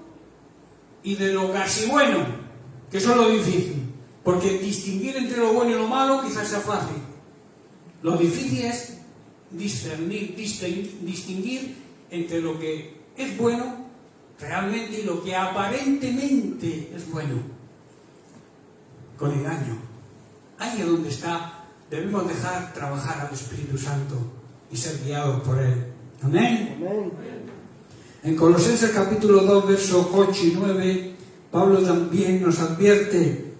y de lo casi bueno, que eso es lo difícil. Porque distinguir entre lo bueno y lo malo quizás sea fácil. Lo difícil es discernir, distinguir entre lo que es bueno realmente y lo que aparentemente es bueno. Con engaño. Ahí es donde está. Debemos dejar trabajar al Espíritu Santo y ser guiados por Él. Amén. Amén. En Colosenses capítulo 2, versos 8 y 9, Pablo también nos advierte: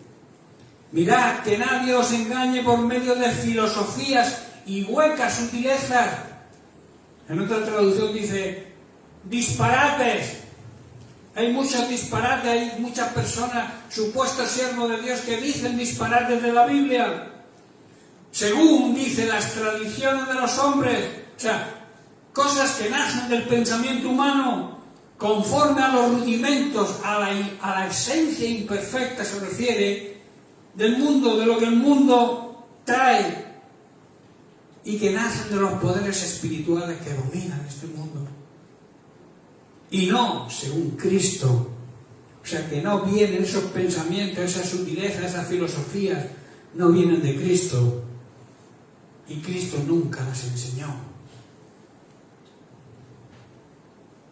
mirad que nadie os engañe por medio de filosofías y huecas sutilezas. En otra traducción dice disparates. Hay muchos disparates, hay muchas personas, supuestos siervos de Dios, que dicen disparates de la Biblia, según dice las tradiciones de los hombres. O sea, cosas que nacen del pensamiento humano, conforme a los rudimentos, a la esencia imperfecta se refiere, del mundo, de lo que el mundo trae, y que nacen de los poderes espirituales que dominan este mundo. Y no según Cristo. O sea, que no vienen esos pensamientos, esas sutilezas, esas filosofías, no vienen de Cristo. Y Cristo nunca las enseñó.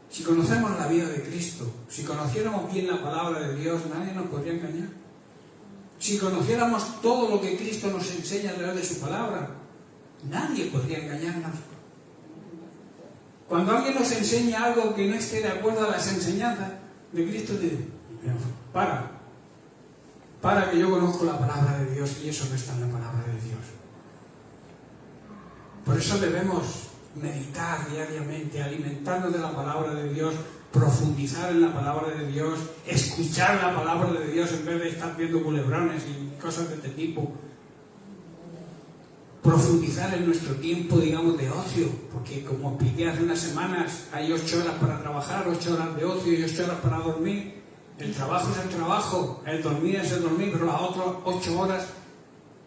Si conocemos la vida de Cristo, si conociéramos bien la palabra de Dios, nadie nos podría engañar. Si conociéramos todo lo que Cristo nos enseña a través de su palabra, nadie podría engañarnos. Cuando alguien nos enseña algo que no esté de acuerdo a las enseñanzas de Cristo, dice: para que yo conozco la palabra de Dios, y eso no está en la palabra de Dios. Por eso debemos meditar diariamente, alimentarnos de la palabra de Dios, profundizar en la palabra de Dios, escuchar la palabra de Dios en vez de estar viendo culebrones y cosas de este tipo. Profundizar en nuestro tiempo, digamos, de ocio, porque como expliqué hace unas semanas, hay 8 horas para trabajar, 8 horas de ocio y 8 horas para dormir. El trabajo es el trabajo, el dormir es el dormir, pero las otras 8 horas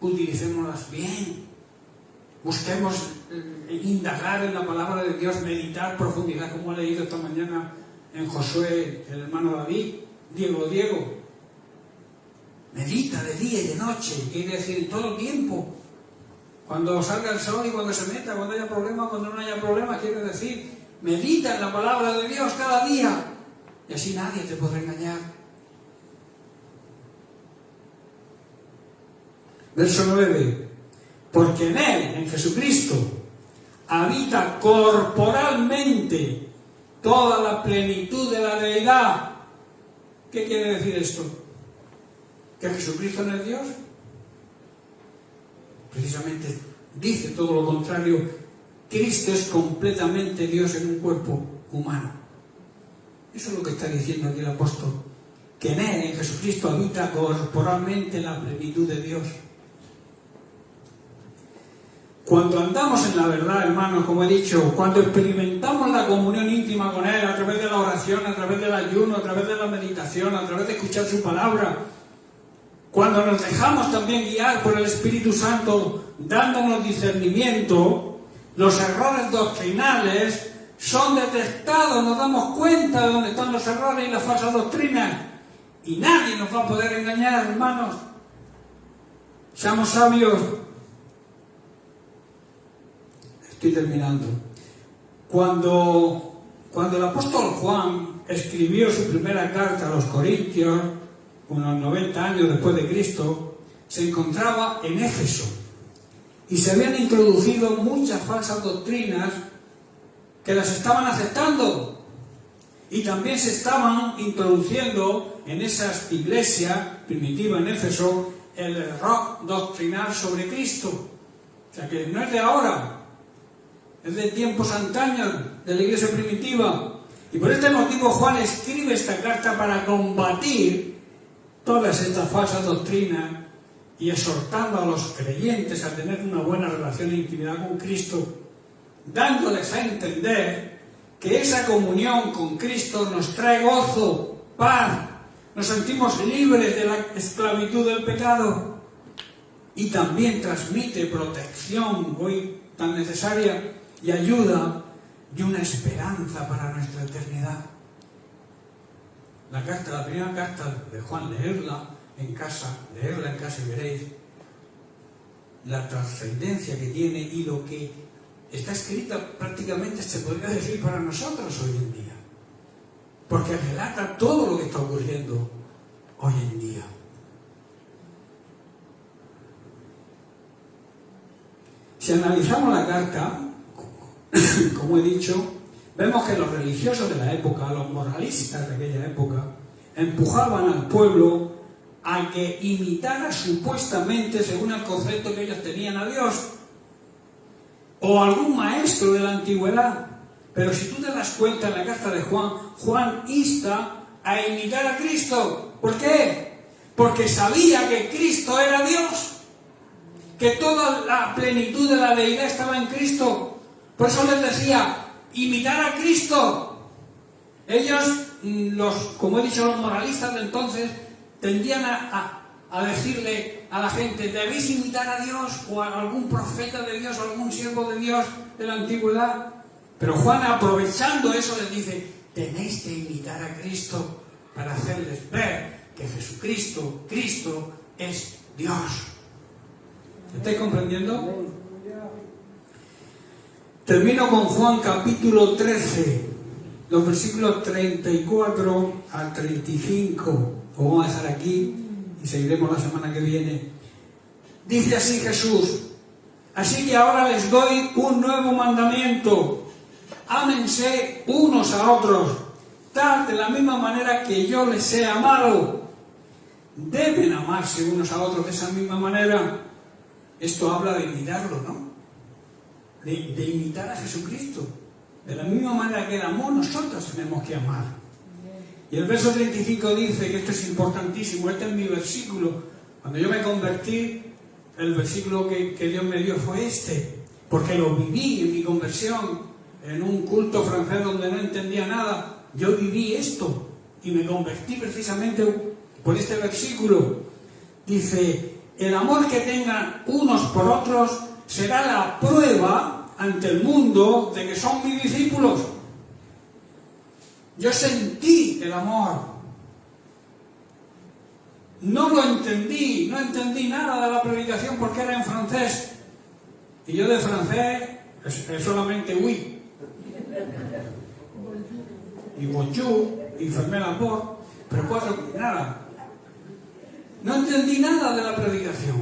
utilicémoslas bien. Busquemos indagar en la palabra de Dios, meditar, profundizar, como he leído esta mañana en Josué, el hermano David, Diego. Medita de día y de noche, quiere decir en todo el tiempo. Cuando salga el sol y cuando se meta, cuando haya problema, cuando no haya problema, quiere decir, medita en la palabra de Dios cada día. Y así nadie te podrá engañar. Verso 9. Porque en Él, en Jesucristo, habita corporalmente toda la plenitud de la deidad. ¿Qué quiere decir esto? ¿Que Jesucristo no es Dios? Precisamente dice todo lo contrario. Cristo es completamente Dios en un cuerpo humano. Eso es lo que está diciendo aquí el apóstol. Que en Él, en Jesucristo, habita corporalmente la plenitud de Dios. Cuando andamos en la verdad, hermanos, como he dicho, cuando experimentamos la comunión íntima con Él a través de la oración, a través del ayuno, a través de la meditación, a través de escuchar su palabra, cuando nos dejamos también guiar por el Espíritu Santo, dándonos discernimiento, los errores doctrinales son detectados, nos damos cuenta de dónde están los errores y las falsas doctrinas. Y nadie nos va a poder engañar, hermanos. Seamos sabios. Estoy terminando. Cuando el apóstol Juan escribió su primera carta a los Corintios, unos 90 años después de Cristo, se encontraba en Éfeso y se habían introducido muchas falsas doctrinas que las estaban aceptando, y también se estaban introduciendo en esa iglesia primitiva en Éfeso el error doctrinal sobre Cristo. O sea que no es de ahora, es de tiempos antaños de la iglesia primitiva. Y por este motivo Juan escribe esta carta para combatir todas estas falsas doctrinas y exhortando a los creyentes a tener una buena relación e intimidad con Cristo, dándoles a entender que esa comunión con Cristo nos trae gozo, paz, nos sentimos libres de la esclavitud del pecado, y también transmite protección hoy tan necesaria y ayuda y una esperanza para nuestra eternidad. La primera carta de Juan, leerla en casa y veréis la trascendencia que tiene y lo que está escrita prácticamente se podría decir para nosotros hoy en día, porque relata todo lo que está ocurriendo hoy en día. Si analizamos la carta, como he dicho, vemos que los religiosos de la época, los moralistas de aquella época, empujaban al pueblo a que imitara supuestamente, según el concepto que ellos tenían, a Dios o algún maestro de la antigüedad. Pero si tú te das cuenta en la carta de Juan, Juan insta a imitar a Cristo. ¿Por qué? Porque sabía que Cristo era Dios, que toda la plenitud de la deidad estaba en Cristo. Por eso les decía, imitar a Cristo. Ellos, como he dicho, los moralistas de entonces, tendían a decirle a la gente, debéis imitar a Dios o a algún profeta de Dios o algún siervo de Dios de la antigüedad. Pero Juan, aprovechando eso, les dice, tenéis que imitar a Cristo para hacerles ver que Jesucristo, Cristo, es Dios. ¿Estáis comprendiendo? Termino con Juan capítulo 13, los versículos 34 al 35. Lo vamos a dejar aquí y seguiremos la semana que viene. Dice así Jesús: así que ahora les doy un nuevo mandamiento. Ámense unos a otros, tal de la misma manera que yo les he amado. Deben amarse unos a otros de esa misma manera. Esto habla de imitarlo, ¿no? De imitar a Jesucristo. De la misma manera que Él amó, nosotros tenemos que amar. Y el verso 35 dice que esto es importantísimo. Este es mi versículo. Cuando yo me convertí, el versículo que Dios me dio fue este, porque lo viví en mi conversión, en un culto francés donde no entendía nada. Yo viví esto y me convertí precisamente por este versículo. Dice: el amor que tengan unos por otros será la prueba ante el mundo de que son mis discípulos. Yo sentí el amor. No lo entendí, no entendí nada de la predicación porque era en francés. Y yo de francés es solamente oui. Y bonjour, y fermé la voz, pero nada. No entendí nada de la predicación,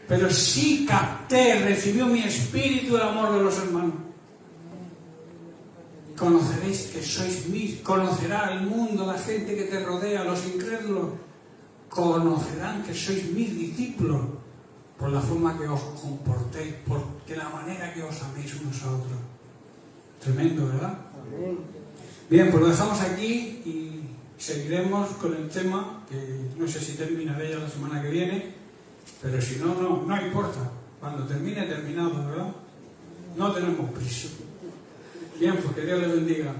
pero sí capté, recibió mi espíritu el amor de los hermanos. Conoceréis que sois mis, conocerá el mundo, la gente que te rodea, los incrédulos, conocerán que sois mis discípulos por la forma que os comportéis, por de la manera que os améis unos a otros. Tremendo, ¿verdad? Bien, pues lo dejamos aquí y seguiremos con el tema, que no sé si terminaré ya la semana que viene, pero si no, no importa. Cuando termine, terminado, ¿verdad? No tenemos prisa. Bien, pues que Dios les bendiga.